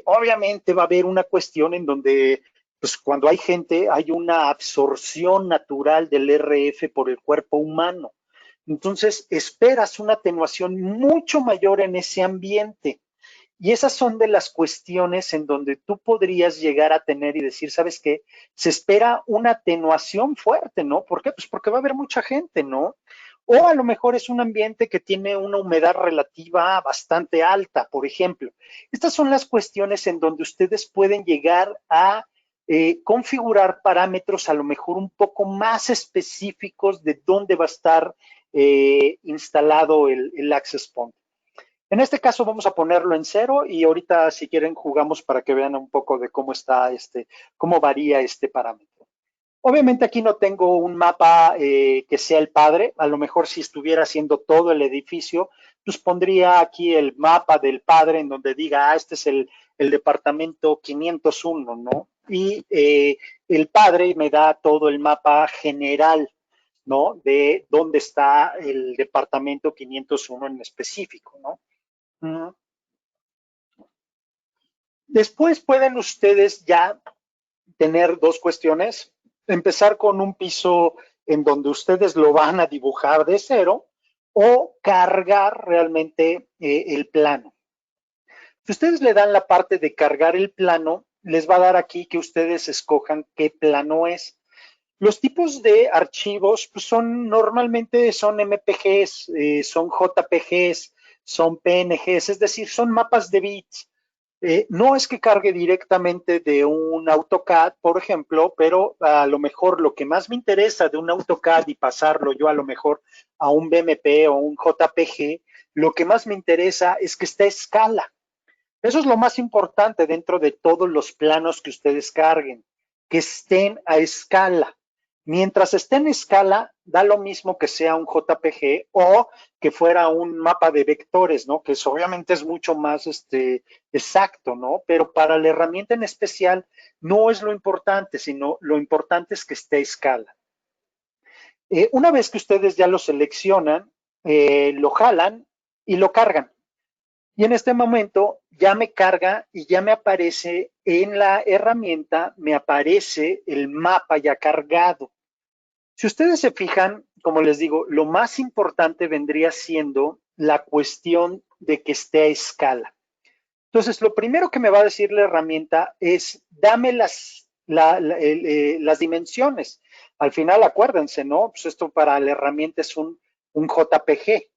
Obviamente va a haber una cuestión en donde, pues cuando hay gente, hay una absorción natural del RF por el cuerpo humano. Entonces, esperas una atenuación mucho mayor en ese ambiente. Y esas son de las cuestiones en donde tú podrías llegar a tener y decir, ¿sabes qué? Se espera una atenuación fuerte, ¿no? ¿Por qué? Pues porque va a haber mucha gente, ¿no? O a lo mejor es un ambiente que tiene una humedad relativa bastante alta, por ejemplo. Estas son las cuestiones en donde ustedes pueden llegar a configurar parámetros a lo mejor un poco más específicos de dónde va a estar instalado el access point. En este caso vamos a ponerlo en 0 y ahorita si quieren jugamos para que vean un poco de cómo está cómo varía este parámetro. Obviamente aquí no tengo un mapa que sea el padre, a lo mejor si estuviera haciendo todo el edificio, pues pondría aquí el mapa del padre en donde diga, este es el departamento 501, ¿no? Y el padre me da todo el mapa general, ¿no? De dónde está el departamento 501 en específico, ¿no? Después pueden ustedes ya tener dos cuestiones. Empezar con un piso en donde ustedes lo van a dibujar de 0 o cargar realmente el plano. Si ustedes le dan la parte de cargar el plano, les va a dar aquí que ustedes escojan qué plano es. Los tipos de archivos pues normalmente son MPGs, son JPGs, son PNGs, es decir, son mapas de bits. No es que cargue directamente de un AutoCAD, por ejemplo, pero a lo mejor lo que más me interesa de un AutoCAD y pasarlo yo a lo mejor a un BMP o un JPG, lo que más me interesa es que esté a escala. Eso es lo más importante dentro de todos los planos que ustedes carguen, que estén a escala. Mientras esté en escala, da lo mismo que sea un JPG o que fuera un mapa de vectores, ¿no? Que eso obviamente es mucho más exacto, ¿no? Pero para la herramienta en especial no es lo importante, sino lo importante es que esté a escala. Una vez que ustedes ya lo seleccionan, lo jalan y lo cargan. Y en este momento ya me carga y ya me aparece en la herramienta, me aparece el mapa ya cargado. Si ustedes se fijan, como les digo, lo más importante vendría siendo la cuestión de que esté a escala. Entonces, lo primero que me va a decir la herramienta es, dame las dimensiones. Al final, acuérdense, ¿no? Pues esto para la herramienta es un JPG.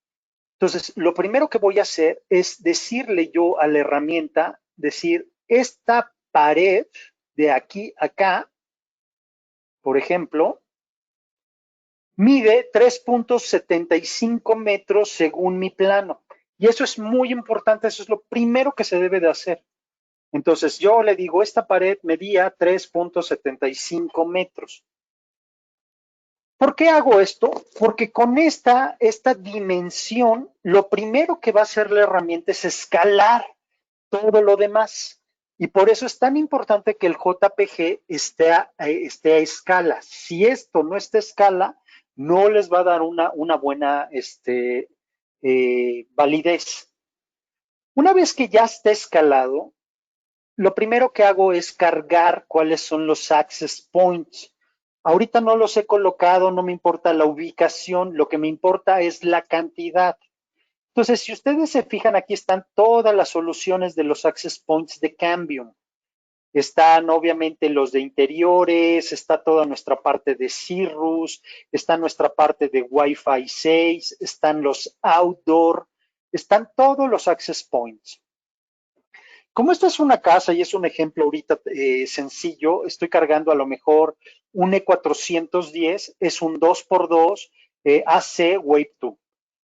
Entonces, lo primero que voy a hacer es decirle yo a la herramienta, decir, esta pared de aquí a acá, por ejemplo, mide 3.75 metros según mi plano. Y eso es muy importante, eso es lo primero que se debe de hacer. Entonces, yo le digo, esta pared medía 3.75 metros. ¿Por qué hago esto? Porque con esta dimensión, lo primero que va a hacer la herramienta es escalar todo lo demás. Y por eso es tan importante que el JPG esté a escala. Si esto no está a escala, no les va a dar una buena validez. Una vez que ya está escalado, lo primero que hago es cargar cuáles son los access points. Ahorita no los he colocado, no me importa la ubicación, lo que me importa es la cantidad. Entonces, si ustedes se fijan, aquí están todas las soluciones de los access points de Cambium. Están obviamente los de interiores, está toda nuestra parte de Cirrus, está nuestra parte de Wi-Fi 6, están los outdoor, están todos los access points. Como esto es una casa y es un ejemplo ahorita sencillo, estoy cargando a lo mejor un E410, es un 2x2 AC Wave 2.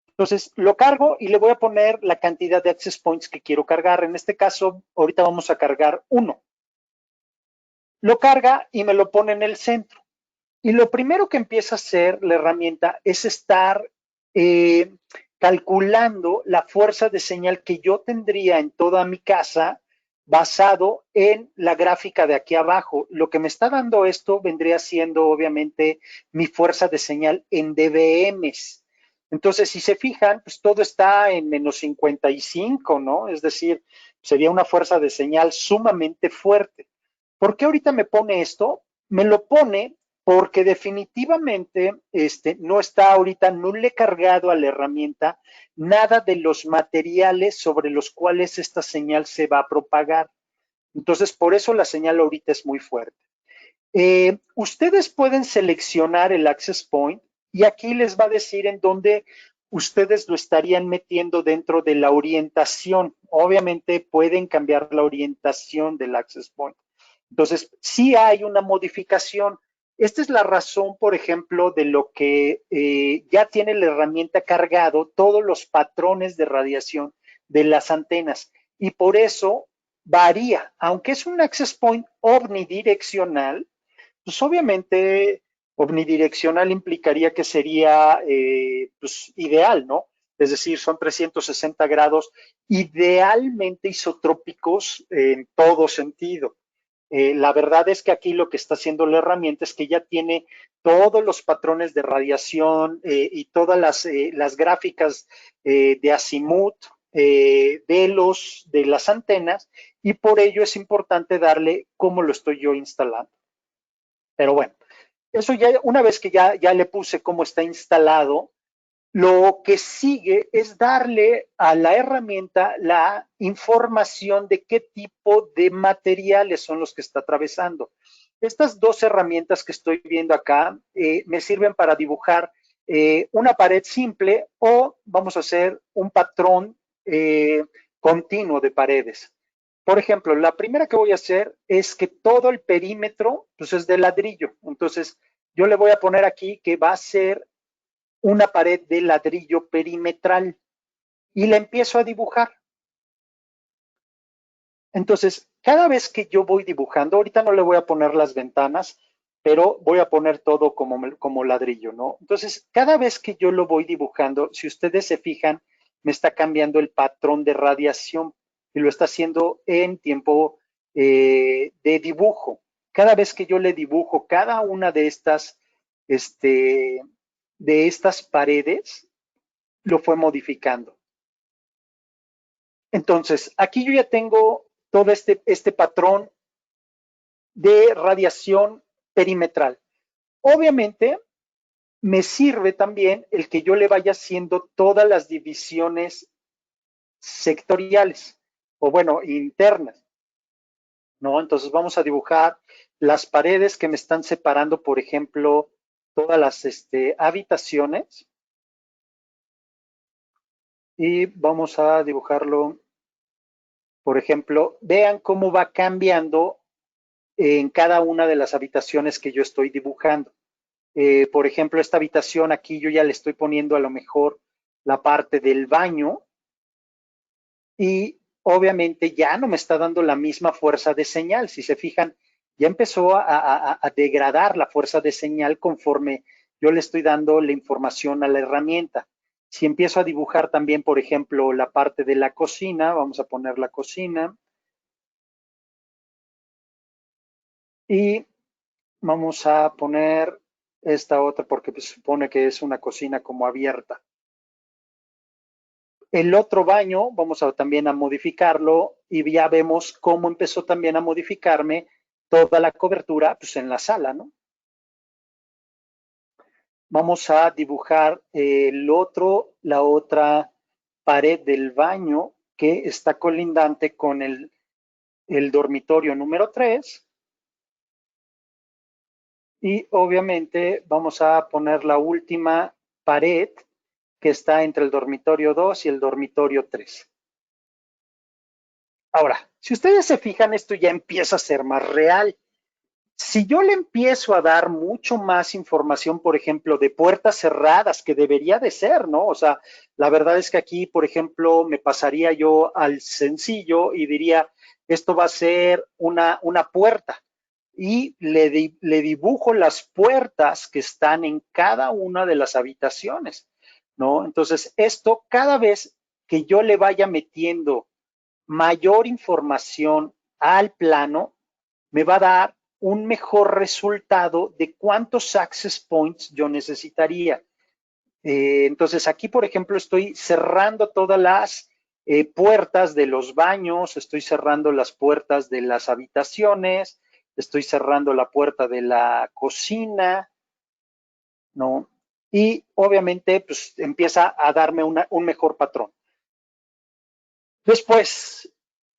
Entonces lo cargo y le voy a poner la cantidad de access points que quiero cargar. En este caso, ahorita vamos a cargar uno. Lo carga y me lo pone en el centro. Y lo primero que empieza a hacer la herramienta es estar eh, calculando la fuerza de señal que yo tendría en toda mi casa basado en la gráfica de aquí abajo. Lo que me está dando esto vendría siendo obviamente mi fuerza de señal en dBMs. Entonces, si se fijan, pues todo está en menos 55, ¿no? Es decir, sería una fuerza de señal sumamente fuerte. ¿Por qué ahorita me pone esto? Me lo pone porque definitivamente no está ahorita, no le he cargado a la herramienta nada de los materiales sobre los cuales esta señal se va a propagar. Entonces, por eso la señal ahorita es muy fuerte. Ustedes pueden seleccionar el access point y aquí les va a decir en dónde ustedes lo estarían metiendo dentro de la orientación. Obviamente pueden cambiar la orientación del access point. Entonces, sí hay una modificación. Esta es la razón, por ejemplo, de lo que ya tiene la herramienta cargado, todos los patrones de radiación de las antenas. Y por eso varía, aunque es un access point omnidireccional, pues obviamente omnidireccional implicaría que sería pues, ideal, ¿no? Es decir, son 360 grados idealmente isotrópicos en todo sentido. La verdad es que aquí lo que está haciendo la herramienta es que ya tiene todos los patrones de radiación y todas las gráficas de azimut de las antenas y por ello es importante darle cómo lo estoy yo instalando. Pero bueno, eso ya, una vez que ya le puse cómo está instalado, lo que sigue es darle a la herramienta la información de qué tipo de materiales son los que está atravesando. Estas dos herramientas que estoy viendo acá me sirven para dibujar una pared simple o vamos a hacer un patrón continuo de paredes. Por ejemplo, la primera que voy a hacer es que todo el perímetro pues, es de ladrillo. Entonces, yo le voy a poner aquí que va a ser una pared de ladrillo perimetral y la empiezo a dibujar. Entonces, cada vez que yo voy dibujando, ahorita no le voy a poner las ventanas, pero voy a poner todo como ladrillo, ¿no? Entonces, cada vez que yo lo voy dibujando, si ustedes se fijan, me está cambiando el patrón de radiación y lo está haciendo en tiempo de dibujo. Cada vez que yo le dibujo cada una de estas paredes, lo fue modificando. Entonces, aquí yo ya tengo todo este patrón de radiación perimetral. Obviamente, me sirve también el que yo le vaya haciendo todas las divisiones sectoriales, o bueno, internas, ¿no? Entonces vamos a dibujar las paredes que me están separando, por ejemplo, todas las habitaciones. Y vamos a dibujarlo, por ejemplo, vean cómo va cambiando en cada una de las habitaciones que yo estoy dibujando. Por ejemplo, esta habitación aquí yo ya le estoy poniendo a lo mejor la parte del baño y obviamente ya no me está dando la misma fuerza de señal. Si se fijan, ya empezó a degradar la fuerza de señal conforme yo le estoy dando la información a la herramienta. Si empiezo a dibujar también, por ejemplo, la parte de la cocina, vamos a poner la cocina. Y vamos a poner esta otra porque se supone que es una cocina como abierta. El otro baño vamos a también a modificarlo y ya vemos cómo empezó también a modificarme toda la cobertura pues en la sala, ¿no? Vamos a dibujar la otra pared del baño que está colindante con el dormitorio número 3. Y obviamente vamos a poner la última pared que está entre el dormitorio 2 y el dormitorio 3. Ahora, si ustedes se fijan, esto ya empieza a ser más real. Si yo le empiezo a dar mucho más información, por ejemplo, de puertas cerradas, que debería de ser, ¿no? O sea, la verdad es que aquí, por ejemplo, me pasaría yo al sencillo y diría, esto va a ser una puerta. y le dibujo las puertas que están en cada una de las habitaciones, ¿no? Entonces, esto cada vez que yo le vaya metiendo mayor información al plano, me va a dar un mejor resultado de cuántos access points yo necesitaría. Entonces aquí, por ejemplo, estoy cerrando todas las puertas de los baños, estoy cerrando las puertas de las habitaciones, estoy cerrando la puerta de la cocina, ¿no? Y obviamente, pues empieza a darme un mejor patrón. Después,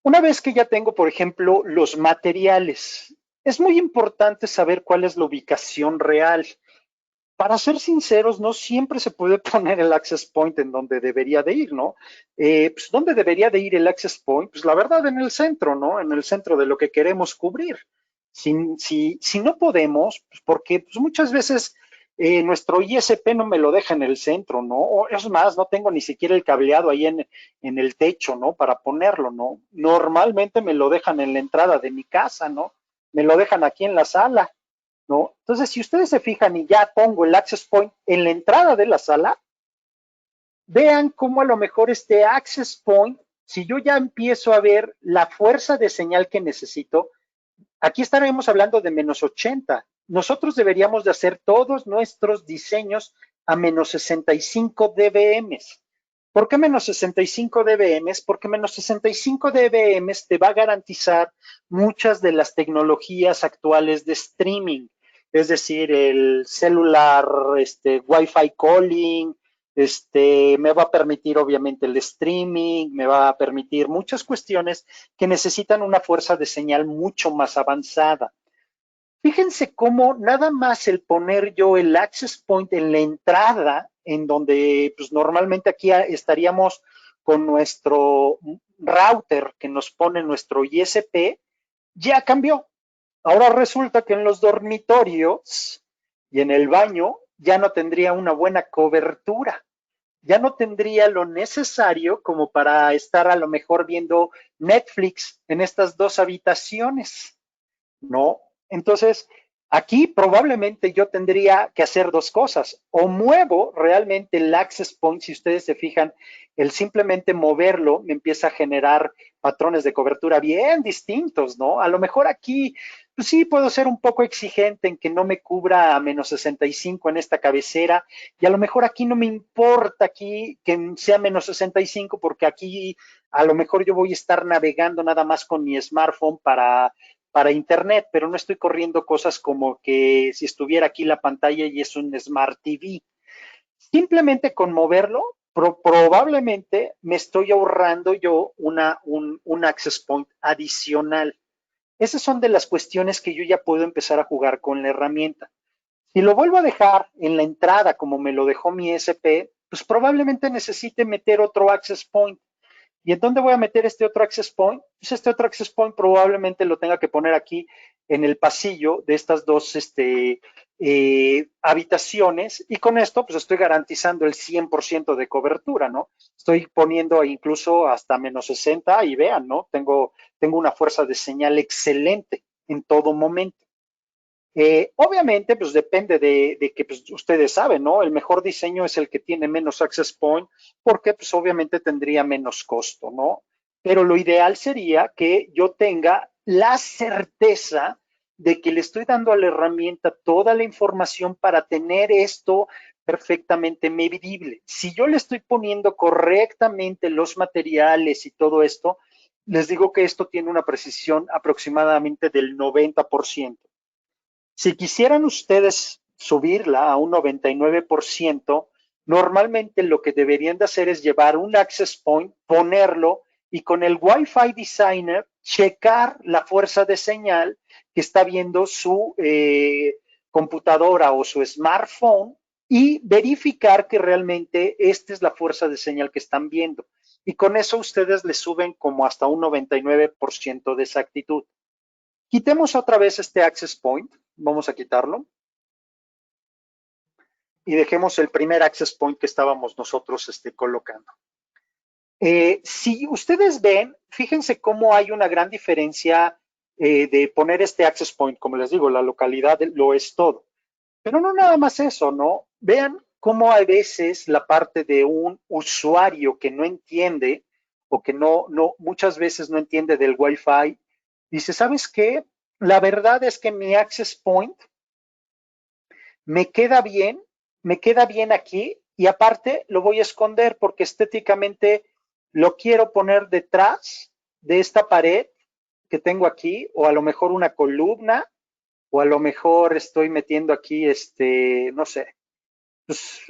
una vez que ya tengo, por ejemplo, los materiales, es muy importante saber cuál es la ubicación real. Para ser sinceros, no siempre se puede poner el access point en donde debería de ir, ¿no? Pues, ¿dónde debería de ir el access point? Pues la verdad, en el centro, ¿no? En el centro de lo que queremos cubrir. Si no podemos, pues porque pues muchas veces nuestro ISP no me lo deja en el centro, ¿no? O es más, no tengo ni siquiera el cableado ahí en el techo, ¿no? Para ponerlo, ¿no? Normalmente me lo dejan en la entrada de mi casa, ¿no? Me lo dejan aquí en la sala, ¿no? Entonces, si ustedes se fijan y ya pongo el access point en la entrada de la sala, vean cómo a lo mejor este access point, si yo ya empiezo a ver la fuerza de señal que necesito, aquí estaremos hablando de menos 80. Nosotros deberíamos de hacer todos nuestros diseños a menos 65 dBm. ¿Por qué menos 65 dBm? Porque menos 65 dBm te va a garantizar muchas de las tecnologías actuales de streaming, es decir, el celular, Wi-Fi calling, me va a permitir obviamente el streaming, me va a permitir muchas cuestiones que necesitan una fuerza de señal mucho más avanzada. Fíjense cómo nada más el poner yo el access point en la entrada, en donde pues normalmente aquí estaríamos con nuestro router que nos pone nuestro ISP, ya cambió. Ahora resulta que en los dormitorios y en el baño ya no tendría una buena cobertura, ya no tendría lo necesario como para estar a lo mejor viendo Netflix en estas dos habitaciones, ¿no? Entonces, aquí probablemente yo tendría que hacer dos cosas. O muevo realmente el access point, si ustedes se fijan, el simplemente moverlo me empieza a generar patrones de cobertura bien distintos, ¿no? A lo mejor aquí, pues sí, puedo ser un poco exigente en que no me cubra a menos 65 en esta cabecera, y a lo mejor aquí no me importa aquí que sea menos 65 porque aquí a lo mejor yo voy a estar navegando nada más con mi smartphone para internet, pero no estoy corriendo cosas como que si estuviera aquí la pantalla y es un Smart TV. Simplemente con moverlo, probablemente me estoy ahorrando yo un access point adicional. Esas son de las cuestiones que yo ya puedo empezar a jugar con la herramienta. Si lo vuelvo a dejar en la entrada como me lo dejó mi SP, pues probablemente necesite meter otro access point. ¿Y en dónde voy a meter este otro access point? Pues este otro access point probablemente lo tenga que poner aquí en el pasillo de estas dos habitaciones, y con esto pues estoy garantizando el 100% de cobertura, ¿no? Estoy poniendo incluso hasta menos 60 y vean, ¿no? Tengo una fuerza de señal excelente en todo momento. Obviamente, pues depende de que pues, ustedes saben, ¿no? El mejor diseño es el que tiene menos access point porque pues obviamente tendría menos costo, ¿no? Pero lo ideal sería que yo tenga la certeza de que le estoy dando a la herramienta toda la información para tener esto perfectamente medible. Si yo le estoy poniendo correctamente los materiales y todo esto, les digo que esto tiene una precisión aproximadamente del 90%. Si quisieran ustedes subirla a un 99%, normalmente lo que deberían de hacer es llevar un access point, ponerlo y con el Wi-Fi Designer checar la fuerza de señal que está viendo su computadora o su smartphone y verificar que realmente esta es la fuerza de señal que están viendo. Y con eso ustedes le suben como hasta un 99% de exactitud. Quitemos otra vez este access point, vamos a quitarlo y dejemos el primer access point que estábamos nosotros colocando. Si ustedes ven, fíjense cómo hay una gran diferencia de poner este access point, como les digo, la localidad lo es todo. Pero no nada más eso, ¿no? Vean cómo a veces la parte de un usuario que no entiende o que muchas veces no entiende del Wi-Fi, dice, ¿sabes qué? La verdad es que mi access point me queda bien, me queda bien aquí y aparte lo voy a esconder porque estéticamente lo quiero poner detrás de esta pared que tengo aquí o a lo mejor una columna o a lo mejor estoy metiendo aquí, no sé, pues,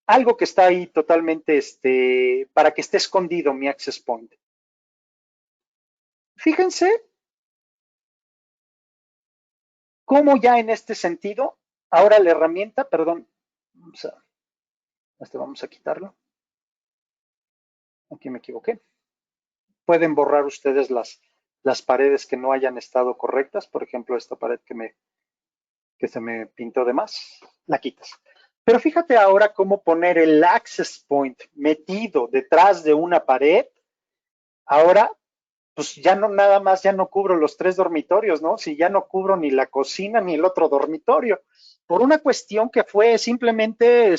algo que está ahí totalmente, para que esté escondido mi access point. Fíjense cómo ya en este sentido, ahora la herramienta, perdón, vamos a quitarlo. Aquí me equivoqué. Pueden borrar ustedes las paredes que no hayan estado correctas. Por ejemplo, esta pared que se me pintó de más, la quitas. Pero fíjate ahora cómo poner el access point metido detrás de una pared. Ahora, pues ya no nada más, ya no cubro los 3 dormitorios, ¿no? Si ya no cubro ni la cocina ni el otro dormitorio. Por una cuestión que fue simplemente,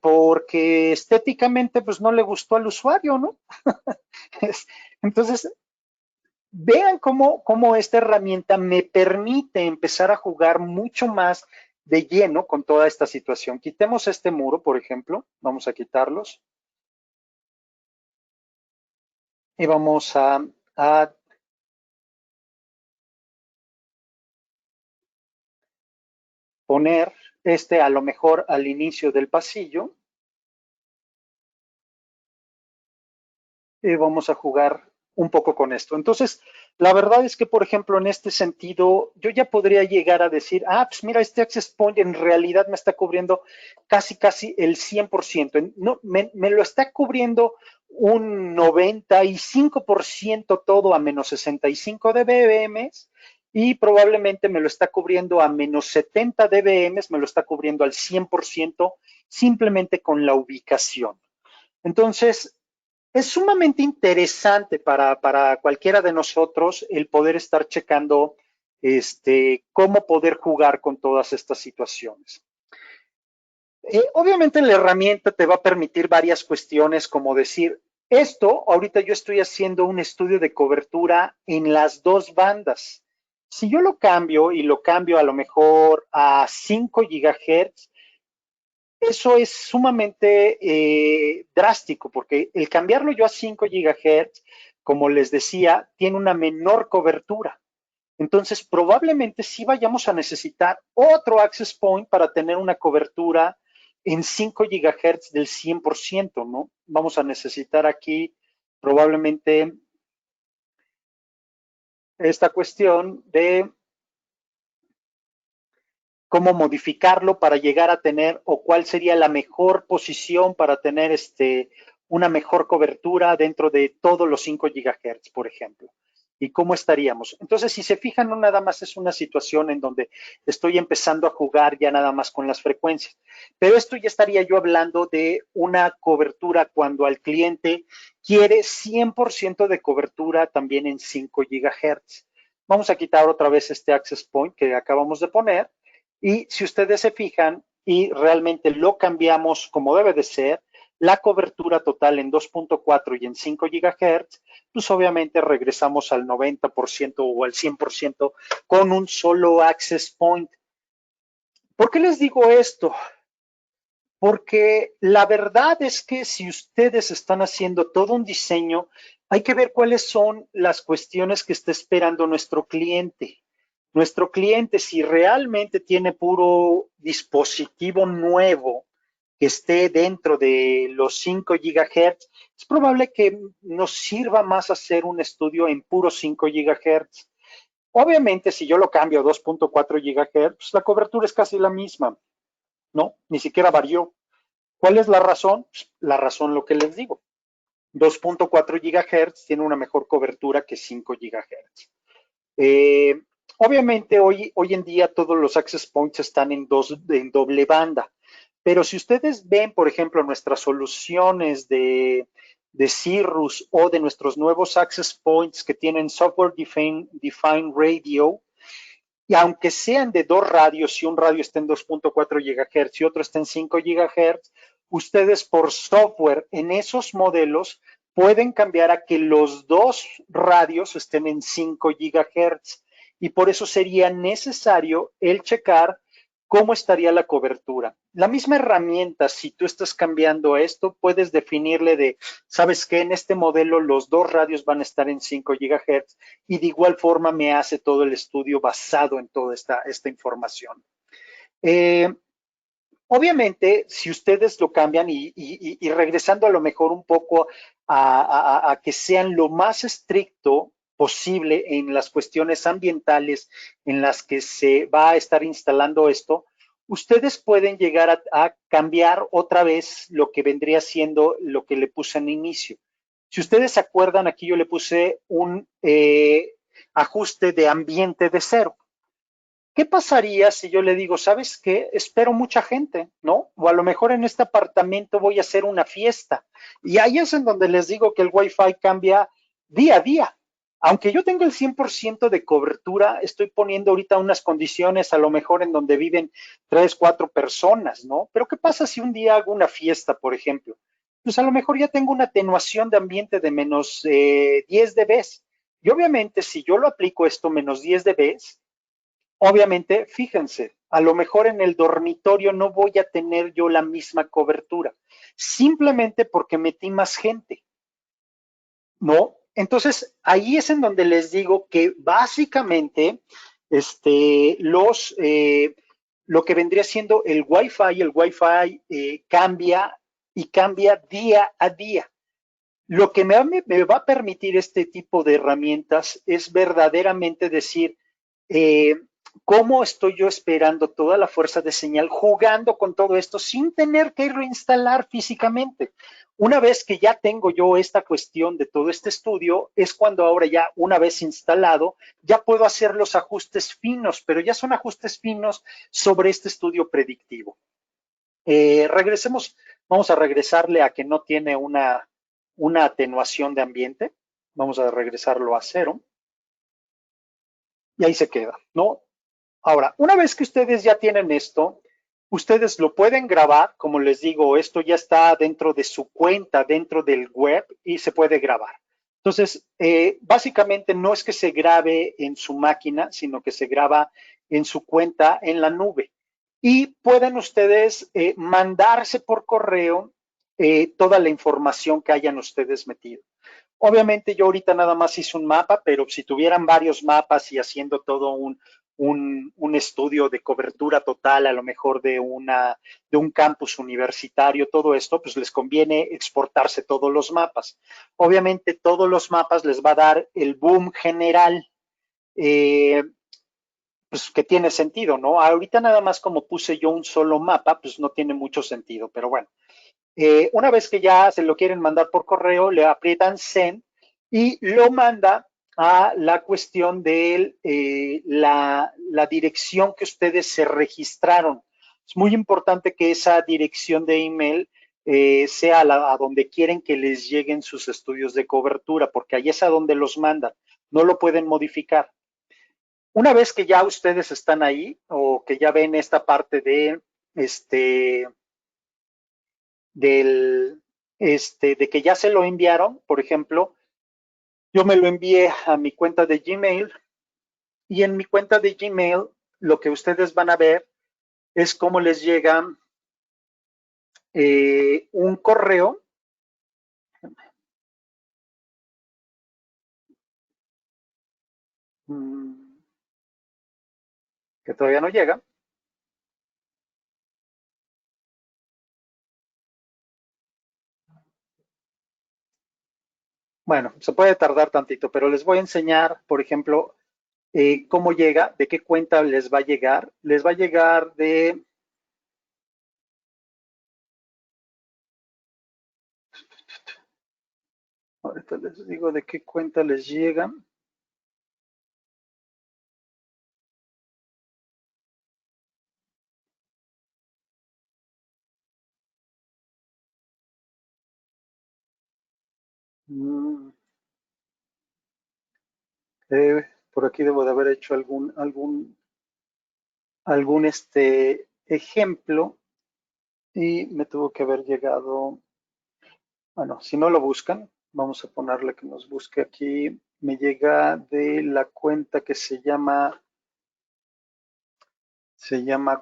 porque estéticamente, pues no le gustó al usuario, ¿no? Entonces, vean cómo esta herramienta me permite empezar a jugar mucho más de lleno con toda esta situación. Quitemos este muro, por ejemplo. Vamos a quitarlos. Y vamos a poner a lo mejor al inicio del pasillo. Y vamos a jugar un poco con esto. Entonces, la verdad es que, por ejemplo, en este sentido, yo ya podría llegar a decir, pues mira, este access point en realidad me está cubriendo casi el 100%. No, me lo está cubriendo un 95% todo a menos 65 dBm y probablemente me lo está cubriendo a menos 70 dBm, me lo está cubriendo al 100% simplemente con la ubicación. Entonces, es sumamente interesante para cualquiera de nosotros el poder estar checando cómo poder jugar con todas estas situaciones. Obviamente la herramienta te va a permitir varias cuestiones, como decir, ahorita yo estoy haciendo un estudio de cobertura en las 2 bandas. Si yo lo cambio y lo cambio a lo mejor a 5 GHz, eso es sumamente drástico, porque el cambiarlo yo a 5 GHz, como les decía, tiene una menor cobertura. Entonces, probablemente sí vayamos a necesitar otro access point para tener una cobertura en 5 GHz del 100%, ¿no? Vamos a necesitar aquí probablemente esta cuestión de cómo modificarlo para llegar a tener o cuál sería la mejor posición para tener una mejor cobertura dentro de todos los 5 GHz, por ejemplo. ¿Y cómo estaríamos? Entonces, si se fijan, no nada más es una situación en donde estoy empezando a jugar ya nada más con las frecuencias, pero esto ya estaría yo hablando de una cobertura cuando al cliente quiere 100% de cobertura también en 5 GHz. Vamos a quitar otra vez este access point que acabamos de poner. Y si ustedes se fijan y realmente lo cambiamos como debe de ser, la cobertura total en 2.4 y en 5 GHz, pues obviamente regresamos al 90% o al 100% con un solo access point. ¿Por qué les digo esto? Porque la verdad es que si ustedes están haciendo todo un diseño, hay que ver cuáles son las cuestiones que está esperando nuestro cliente. Nuestro cliente, si realmente tiene puro dispositivo nuevo que esté dentro de los 5 GHz, es probable que nos sirva más hacer un estudio en puro 5 GHz. Obviamente, si yo lo cambio a 2.4 GHz, pues la cobertura es casi la misma, ¿no? Ni siquiera varió. ¿Cuál es la razón? La razón, lo que les digo. 2.4 GHz tiene una mejor cobertura que 5 GHz. Obviamente hoy en día todos los access points están en doble banda, pero si ustedes ven, por ejemplo, nuestras soluciones de de Cirrus o de nuestros nuevos access points que tienen software defined radio, y aunque sean de dos radios, si un radio está en 2.4 GHz y otro está en 5 GHz, ustedes por software en esos modelos pueden cambiar a que los dos radios estén en 5 GHz, y por eso sería necesario el checar cómo estaría la cobertura. La misma herramienta, si tú estás cambiando esto, puedes definirle de, ¿sabes qué? En este modelo los dos radios van a estar en 5 GHz, y de igual forma me hace todo el estudio basado en toda esta información. Obviamente, si ustedes lo cambian y regresando a lo mejor un poco a que sean lo más estricto posible en las cuestiones ambientales en las que se va a estar instalando esto, ustedes pueden llegar a cambiar otra vez lo que vendría siendo lo que le puse en inicio. Si ustedes se acuerdan, aquí yo le puse un ajuste de ambiente de 0. ¿Qué pasaría si yo le digo, sabes qué? Espero mucha gente, ¿no? O a lo mejor en este apartamento voy a hacer una fiesta. Y ahí es en donde les digo que el Wi-Fi cambia día a día. Aunque yo tenga el 100% de cobertura, estoy poniendo ahorita unas condiciones a lo mejor en donde viven 3, 4 personas, ¿no? Pero ¿qué pasa si un día hago una fiesta, por ejemplo? Pues a lo mejor ya tengo una atenuación de ambiente de menos 10 dB. Y obviamente si yo lo aplico esto menos 10 dB, obviamente, fíjense, a lo mejor en el dormitorio no voy a tener yo la misma cobertura, simplemente porque metí más gente, ¿no? Entonces, ahí es en donde les digo que básicamente lo que vendría siendo el Wi-Fi cambia y cambia día a día. Lo que me va a permitir este tipo de herramientas es verdaderamente decir, eh, cómo estoy yo esperando toda la fuerza de señal jugando con todo esto sin tener que reinstalar físicamente. Una vez que ya tengo yo esta cuestión de todo este estudio, es cuando ahora ya una vez instalado, ya puedo hacer los ajustes finos, pero ya son ajustes finos sobre este estudio predictivo. Regresemos, vamos a regresarle a que no tiene una atenuación de ambiente. Vamos a regresarlo a 0. Y ahí se queda, ¿no? Ahora, una vez que ustedes ya tienen esto, ustedes lo pueden grabar, como les digo, esto ya está dentro de su cuenta, dentro del web, y se puede grabar. Entonces, básicamente no es que se grabe en su máquina, sino que se graba en su cuenta en la nube. Y pueden ustedes mandarse por correo toda la información que hayan ustedes metido. Obviamente yo ahorita nada más hice un mapa, pero si tuvieran varios mapas y haciendo todo un estudio de cobertura total, a lo mejor de un campus universitario, todo esto, pues les conviene exportarse todos los mapas. Obviamente todos los mapas les va a dar el boom general, eh, pues que tiene sentido, ¿no? Ahorita nada más como puse yo un solo mapa, pues no tiene mucho sentido, pero bueno. Una vez que ya se lo quieren mandar por correo, le aprietan send y lo manda a la cuestión de la dirección que ustedes se registraron. Es muy importante que esa dirección de email sea a donde quieren que les lleguen sus estudios de cobertura, porque ahí es a donde los mandan. No lo pueden modificar. Una vez que ya ustedes están ahí o que ya ven esta parte de este de que ya se lo enviaron, por ejemplo, yo me lo envié a mi cuenta de Gmail y en mi cuenta de Gmail lo que ustedes van a ver es cómo les llega un correo que todavía no llega. Bueno, se puede tardar tantito, pero les voy a enseñar, por ejemplo, cómo llega, de qué cuenta les va a llegar. Les va a llegar de... Ahorita les digo de qué cuenta les llega. Mm, por aquí debo de haber hecho algún ejemplo y me tuvo que haber llegado, bueno, si no lo buscan, vamos a ponerle que nos busque aquí, me llega de la cuenta que se llama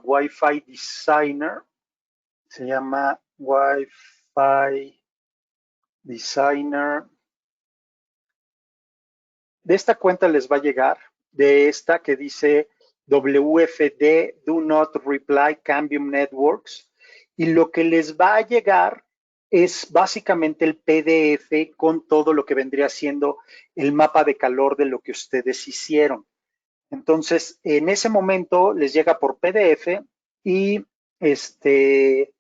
Wi-Fi Designer, se llama Wi-Fi Designer. De esta cuenta les va a llegar, de esta que dice WFD Do Not Reply Cambium Networks, y lo que les va a llegar es básicamente el PDF con todo lo que vendría siendo el mapa de calor de lo que ustedes hicieron. Entonces, en ese momento les llega por PDF y se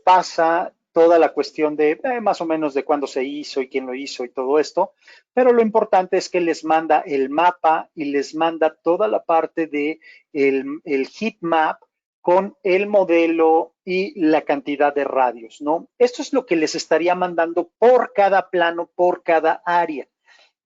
pasa toda la cuestión de más o menos de cuándo se hizo y quién lo hizo y todo esto, pero lo importante es que les manda el mapa y les manda toda la parte de el heat map con el modelo y la cantidad de radios, ¿no? Esto es lo que les estaría mandando por cada plano, por cada área.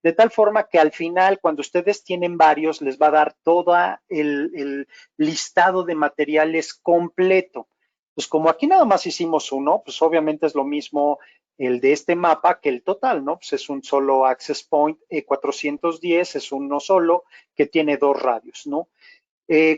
De tal forma que al final, cuando ustedes tienen varios, les va a dar todo el listado de materiales completo. Pues como aquí nada más hicimos uno, pues obviamente es lo mismo el de este mapa que el total, ¿no? Pues es un solo access point, 410 es uno solo que tiene dos radios, ¿no?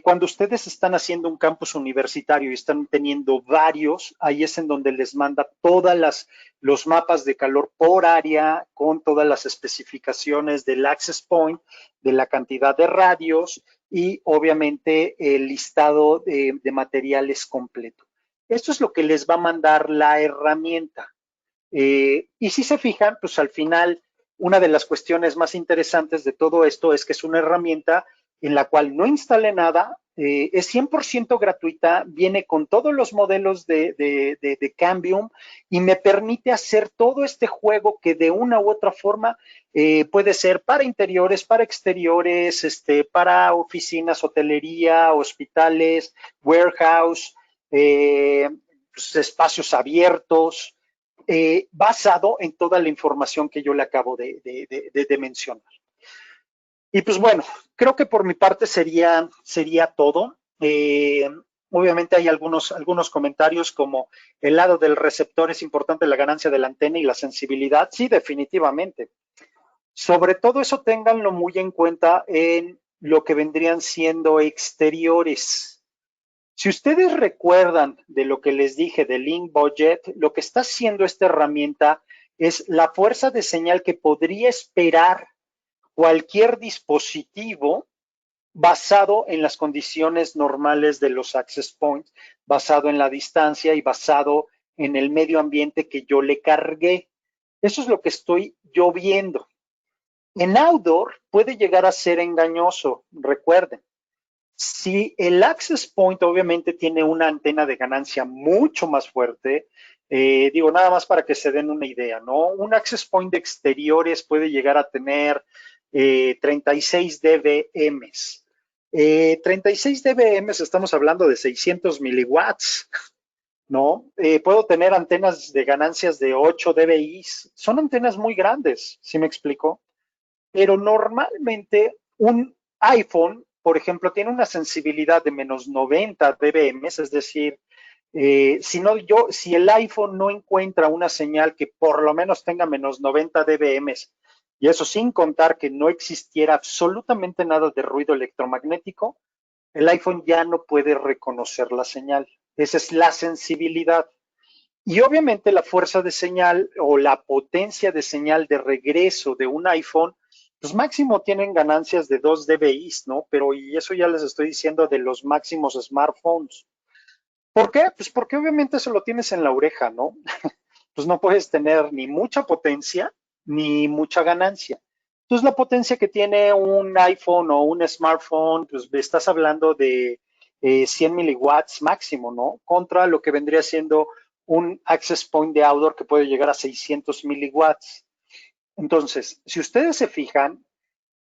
Cuando ustedes están haciendo un campus universitario y están teniendo varios, ahí es en donde les manda todas los mapas de calor por área con todas las especificaciones del access point, de la cantidad de radios y obviamente el listado de materiales completo. Esto es lo que les va a mandar la herramienta. Y si se fijan, pues al final, una de las cuestiones más interesantes de todo esto es que es una herramienta en la cual no instalé nada, es 100% gratuita, viene con todos los modelos de Cambium y me permite hacer todo este juego que de una u otra forma puede ser para interiores, para exteriores, para oficinas, hotelería, hospitales, warehouse, pues, espacios abiertos, basado en toda la información que yo le acabo de mencionar. Y pues bueno, creo que por mi parte sería todo. Obviamente hay algunos comentarios como el lado del receptor es importante la ganancia de la antena y la sensibilidad. Sí, definitivamente. Sobre todo eso ténganlo muy en cuenta en lo que vendrían siendo exteriores. Si ustedes recuerdan de lo que les dije de Link Budget, lo que está haciendo esta herramienta es la fuerza de señal que podría esperar cualquier dispositivo basado en las condiciones normales de los access points, basado en la distancia y basado en el medio ambiente que yo le cargué. Eso es lo que estoy yo viendo. En outdoor puede llegar a ser engañoso, recuerden. Si el access point obviamente tiene una antena de ganancia mucho más fuerte, digo nada más para que se den una idea, ¿no? Un access point de exteriores puede llegar a tener 36 dBm. 36 dBm estamos hablando de 600 miliwatts, ¿no? Puedo tener antenas de ganancias de 8 dBi, son antenas muy grandes, ¿sí me explico? Pero normalmente un iPhone, por ejemplo, tiene una sensibilidad de menos 90 dBm, es decir, si el iPhone no encuentra una señal que por lo menos tenga menos 90 dBm, y eso sin contar que no existiera absolutamente nada de ruido electromagnético, el iPhone ya no puede reconocer la señal. Esa es la sensibilidad. Y obviamente la fuerza de señal o la potencia de señal de regreso de un iPhone, pues máximo tienen ganancias de 2 dBi, ¿no? Pero y eso ya les estoy diciendo de los máximos smartphones. ¿Por qué? Pues porque obviamente eso lo tienes en la oreja, ¿no? Pues no puedes tener ni mucha potencia ni mucha ganancia. Entonces la potencia que tiene un iPhone o un smartphone, pues estás hablando de 100 miliwatts máximo, ¿no? Contra lo que vendría siendo un access point de outdoor que puede llegar a 600 miliwatts. Entonces, si ustedes se fijan,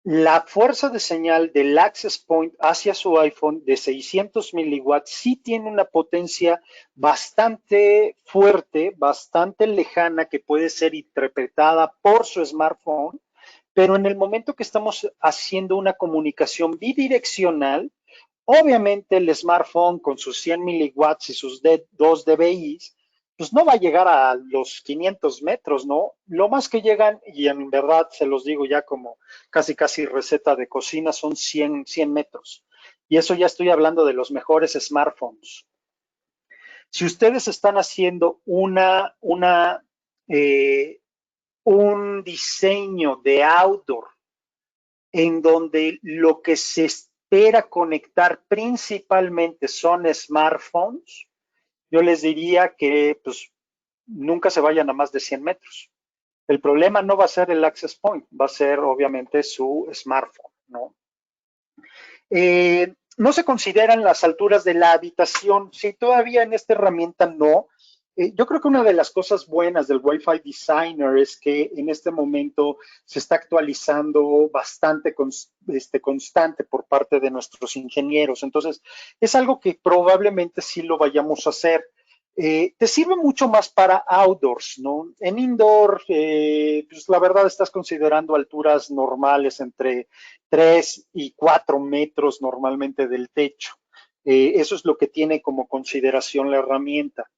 la fuerza de señal del access point hacia su iPhone de 600 miliwatts sí tiene una potencia bastante fuerte, bastante lejana, que puede ser interpretada por su smartphone, pero en el momento que estamos haciendo una comunicación bidireccional, obviamente el smartphone con sus 100 miliwatts y sus 2 dBi, pues no va a llegar a los 500 metros, ¿no? Lo más que llegan, y en verdad se los digo ya como casi receta de cocina, son 100 metros. Y eso ya estoy hablando de los mejores smartphones. Si ustedes están haciendo eh, un diseño de outdoor en donde lo que se espera conectar principalmente son smartphones, yo les diría que pues nunca se vayan a más de 100 metros. El problema no va a ser el access point, va a ser obviamente su smartphone, ¿no? No se consideran las alturas de la habitación, si todavía en esta herramienta no. Yo creo que una de las cosas buenas del Wi-Fi Designer es que en este momento se está actualizando bastante constante por parte de nuestros ingenieros. Entonces, es algo que probablemente sí lo vayamos a hacer. Te sirve mucho más para outdoors, ¿no? En indoor, pues la verdad estás considerando alturas normales entre 3 y 4 metros normalmente del techo. Eso es lo que tiene como consideración la herramienta.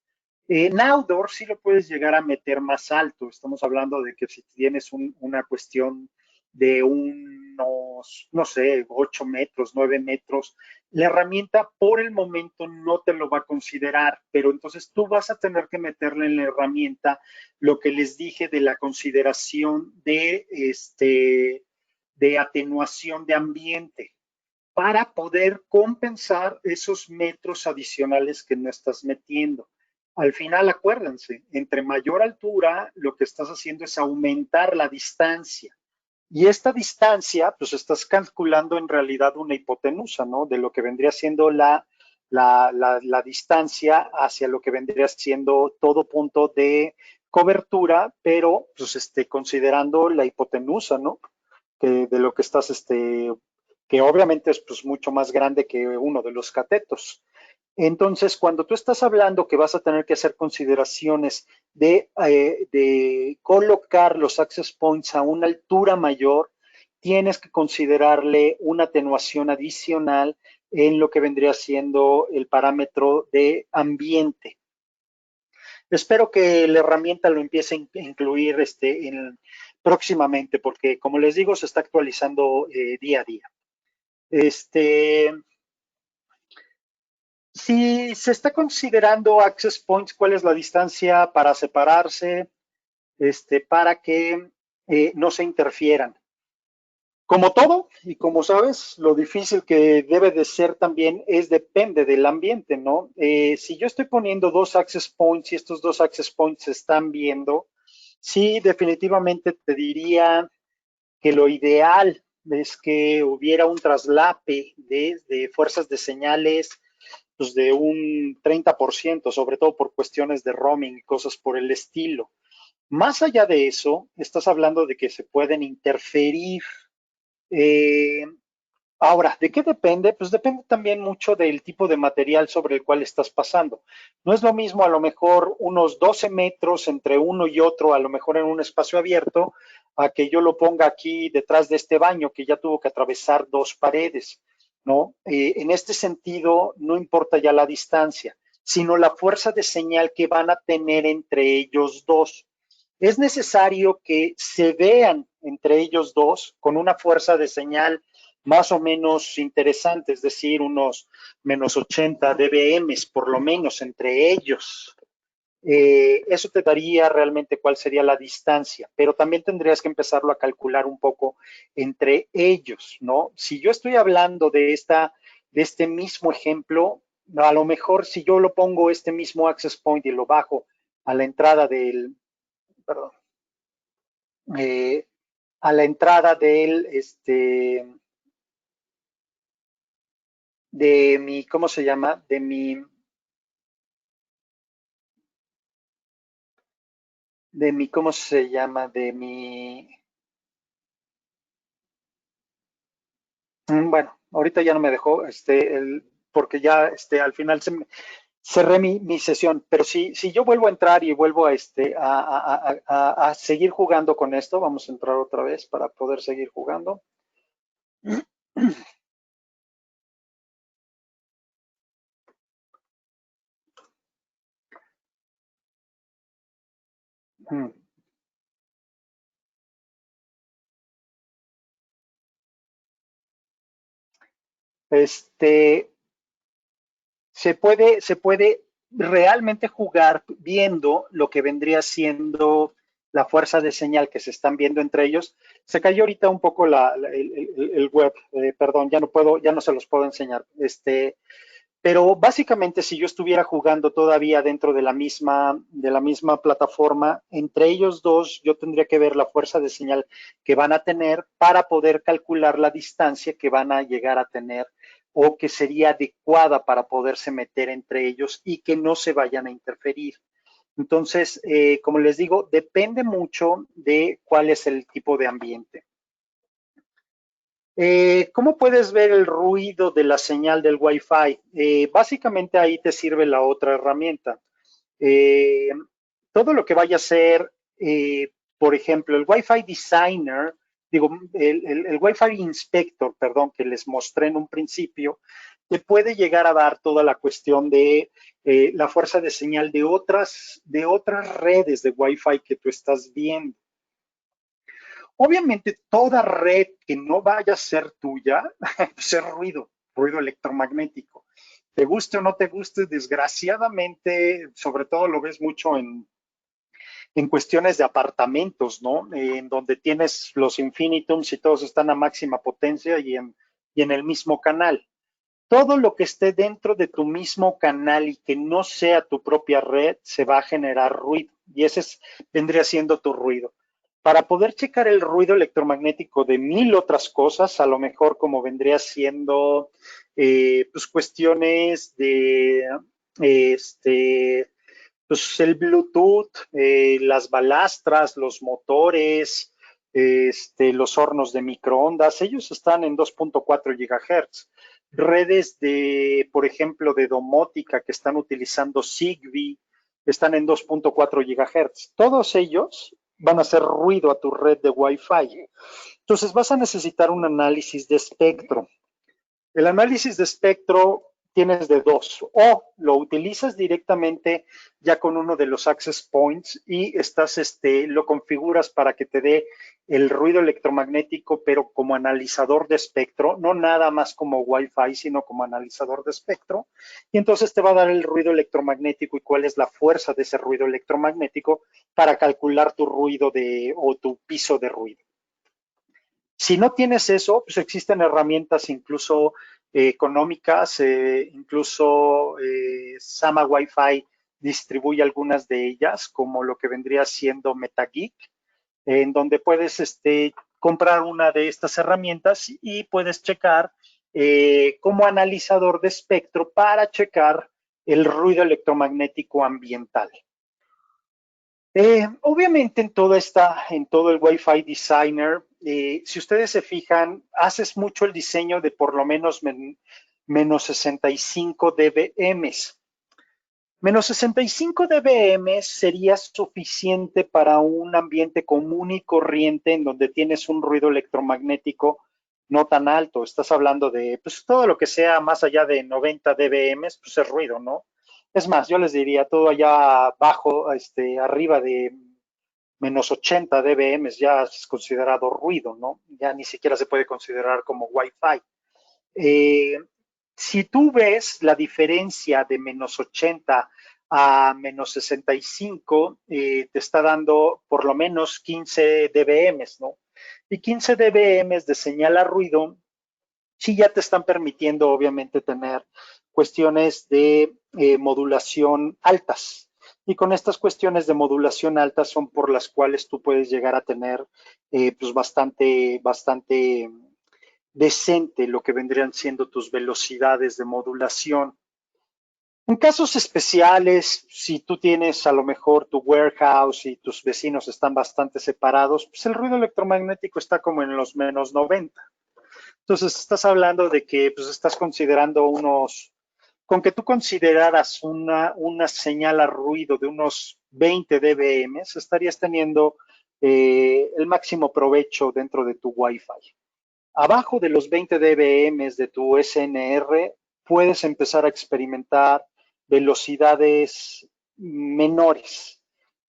En outdoor sí lo puedes llegar a meter más alto. Estamos hablando de que si tienes una cuestión de unos, no sé, 8 metros, 9 metros, la herramienta por el momento no te lo va a considerar, pero entonces tú vas a tener que meterle en la herramienta lo que les dije de la consideración de atenuación de ambiente para poder compensar esos metros adicionales que no estás metiendo. Al final, acuérdense, entre mayor altura, lo que estás haciendo es aumentar la distancia. Y esta distancia, pues estás calculando en realidad una hipotenusa, ¿no? De lo que vendría siendo la distancia hacia lo que vendría siendo todo punto de cobertura, pero pues considerando la hipotenusa, ¿no? Que de lo que estás que obviamente es pues mucho más grande que uno de los catetos. Entonces, cuando tú estás hablando que vas a tener que hacer consideraciones de colocar los access points a una altura mayor, tienes que considerarle una atenuación adicional en lo que vendría siendo el parámetro de ambiente. Espero que la herramienta lo empiece a incluir próximamente, porque como les digo, se está actualizando día a día. Este, si se está considerando access points, ¿cuál es la distancia para separarse, para que no se interfieran? Como todo, y como sabes, lo difícil que debe de ser también es depende del ambiente, ¿no? Si yo estoy poniendo dos access points y estos dos access points se están viendo, sí, definitivamente te diría que lo ideal es que hubiera un traslape de fuerzas de señales pues, de un 30%, sobre todo por cuestiones de roaming y cosas por el estilo. Más allá de eso, estás hablando de que se pueden interferir. Eh, Ahora, ¿de qué depende? Pues depende también mucho del tipo de material sobre el cual estás pasando. No es lo mismo a lo mejor unos 12 metros entre uno y otro, a lo mejor en un espacio abierto, a que yo lo ponga aquí detrás de este baño que ya tuvo que atravesar dos paredes, ¿no? En este sentido, no importa ya la distancia, sino la fuerza de señal que van a tener entre ellos dos. Es necesario que se vean entre ellos dos con una fuerza de señal más o menos interesante, es decir, unos menos 80 dBm por lo menos entre ellos. Eso te daría realmente cuál sería la distancia, pero también tendrías que empezarlo a calcular un poco entre ellos, ¿no? Si yo estoy hablando de este mismo ejemplo, a lo mejor si yo lo pongo este mismo access point y lo bajo a la entrada perdón, eh, a la entrada de mi, ¿cómo se llama? ¿Cómo se llama? Bueno, ahorita ya no me dejó, porque ya al final cerré mi sesión, pero si yo vuelvo a entrar y vuelvo a seguir jugando con esto, vamos a entrar otra vez para poder seguir jugando. Este, se puede realmente jugar viendo lo que vendría siendo la fuerza de señal que se están viendo entre ellos. Se cayó ahorita un poco el web, perdón, ya no puedo, ya no se los puedo enseñar. Pero básicamente si yo estuviera jugando todavía dentro de la misma plataforma, entre ellos dos yo tendría que ver la fuerza de señal que van a tener para poder calcular la distancia que van a llegar a tener o que sería adecuada para poderse meter entre ellos y que no se vayan a interferir. Entonces, como les digo, depende mucho de cuál es el tipo de ambiente. ¿Cómo puedes ver el ruido de la señal del Wi-Fi? Básicamente ahí te sirve la otra herramienta. Eh, Todo lo que vaya a ser, por ejemplo, el Wi-Fi Designer, digo, el Wi-Fi Inspector, perdón, que les mostré en un principio, te puede llegar a dar toda la cuestión de la fuerza de señal de otras redes de Wi-Fi que tú estás viendo. Obviamente, toda red que no vaya a ser tuya, pues es ruido electromagnético. Te guste o no te guste, desgraciadamente, sobre todo lo ves mucho en cuestiones de apartamentos, ¿no? En donde tienes los infinitums y todos están a máxima potencia y en el mismo canal. Todo lo que esté dentro de tu mismo canal y que no sea tu propia red, se va a generar ruido. Y vendría siendo tu ruido. Para poder checar el ruido electromagnético de mil otras cosas, a lo mejor como vendría siendo pues cuestiones de pues el Bluetooth, las balastras, los motores, los hornos de microondas, ellos están en 2.4 GHz. Redes por ejemplo, de domótica que están utilizando Zigbee, están en 2.4 GHz. Todos ellos van a hacer ruido a tu red de Wi-Fi. Entonces vas a necesitar un análisis de espectro. El análisis de espectro tienes de dos, o lo utilizas directamente ya con uno de los access points y lo configuras para que te dé el ruido electromagnético, pero como analizador de espectro, no nada más como Wi-Fi, sino como analizador de espectro, y entonces te va a dar el ruido electromagnético y cuál es la fuerza de ese ruido electromagnético para calcular tu ruido o tu piso de ruido. Si no tienes eso, pues existen herramientas incluso económicas, incluso Sama Wi-Fi distribuye algunas de ellas, como lo que vendría siendo MetaGeek, en donde puedes comprar una de estas herramientas y puedes checar como analizador de espectro para checar el ruido electromagnético ambiental. Obviamente en todo el Wi-Fi Designer, si ustedes se fijan, haces mucho el diseño de por lo menos menos 65 dBm. Menos 65 dBm sería suficiente para un ambiente común y corriente en donde tienes un ruido electromagnético no tan alto. Estás hablando de pues, todo lo que sea más allá de 90 dBm, pues es ruido, ¿no? Es más, yo les diría todo allá abajo, arriba de menos 80 dBm ya es considerado ruido, ¿no? Ya ni siquiera se puede considerar como Wi-Fi. Eh, si tú ves la diferencia de menos 80 a menos 65, te está dando por lo menos 15 dBm, ¿no? Y 15 dBm de señal a ruido, sí ya te están permitiendo, obviamente, tener cuestiones de modulación altas. Y con estas cuestiones de modulación altas son por las cuales tú puedes llegar a tener pues bastante decente lo que vendrían siendo tus velocidades de modulación. En casos especiales, si tú tienes a lo mejor tu warehouse y tus vecinos están bastante separados, pues el ruido electromagnético está como en los menos 90. Entonces, estás hablando de que pues, estás considerando con que tú consideraras una señal a ruido de unos 20 dBm, estarías teniendo el máximo provecho dentro de tu Wi-Fi. Abajo de los 20 dBm de tu SNR, puedes empezar a experimentar velocidades menores,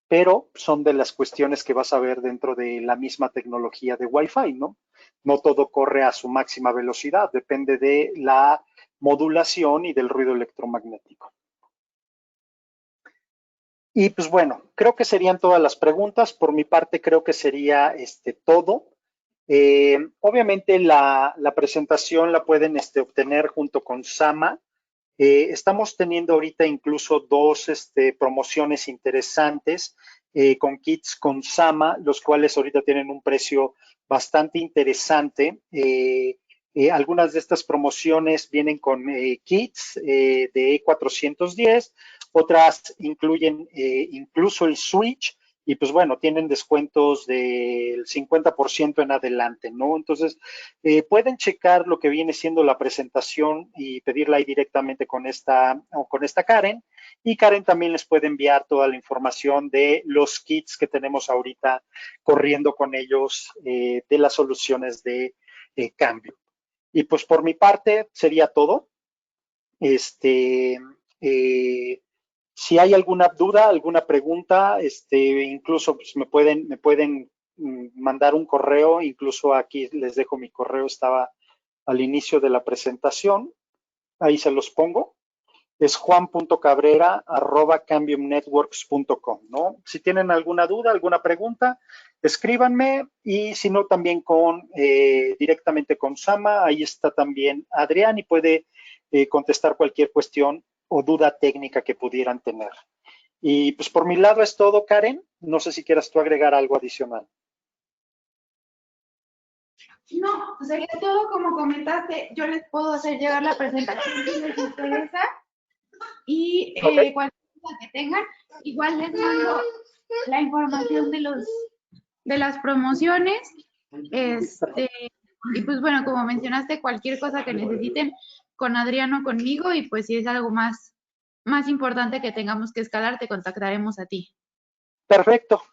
pero son de las cuestiones que vas a ver dentro de la misma tecnología de Wi-Fi, ¿no? No todo corre a su máxima velocidad, depende de la modulación y del ruido electromagnético. Y pues bueno, creo que serían todas las preguntas. Por mi parte, creo que sería todo. Obviamente la presentación la pueden obtener junto con Sama. Estamos teniendo ahorita incluso dos promociones interesantes con kits con Sama, los cuales ahorita tienen un precio bastante interesante. Algunas de estas promociones vienen con kits de E410, otras incluyen incluso el Switch y pues bueno, tienen descuentos del 50% en adelante, ¿no? Entonces, pueden checar lo que viene siendo la presentación y pedirla ahí directamente con esta Karen. Y Karen también les puede enviar toda la información de los kits que tenemos ahorita corriendo con ellos de las soluciones de cambio. Y pues por mi parte sería todo. Este, eh, si hay alguna duda, alguna pregunta, incluso pues, me pueden mandar un correo, incluso aquí les dejo mi correo, estaba al inicio de la presentación, ahí se los pongo, es juan.cabrera@cambiumnetworks.com, ¿no? Si tienen alguna duda, alguna pregunta, escríbanme y si no, también directamente con Sama, ahí está también Adrián y puede contestar cualquier cuestión o duda técnica que pudieran tener. Y pues por mi lado es todo, Karen. No sé si quieras tú agregar algo adicional. No, sería todo como comentaste. Yo les puedo hacer llegar la presentación si les interesa y Ok, cualquier cosa que tengan, igual les mando la información de las promociones. Y pues bueno, como mencionaste, cualquier cosa que necesiten con Adriano, conmigo, y pues si es algo más importante que tengamos que escalar, te contactaremos a ti. perfecto.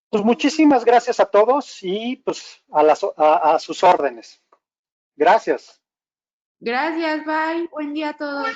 Pues muchísimas gracias a todos y pues a sus órdenes. Gracias. Gracias, bye. Buen día a todos.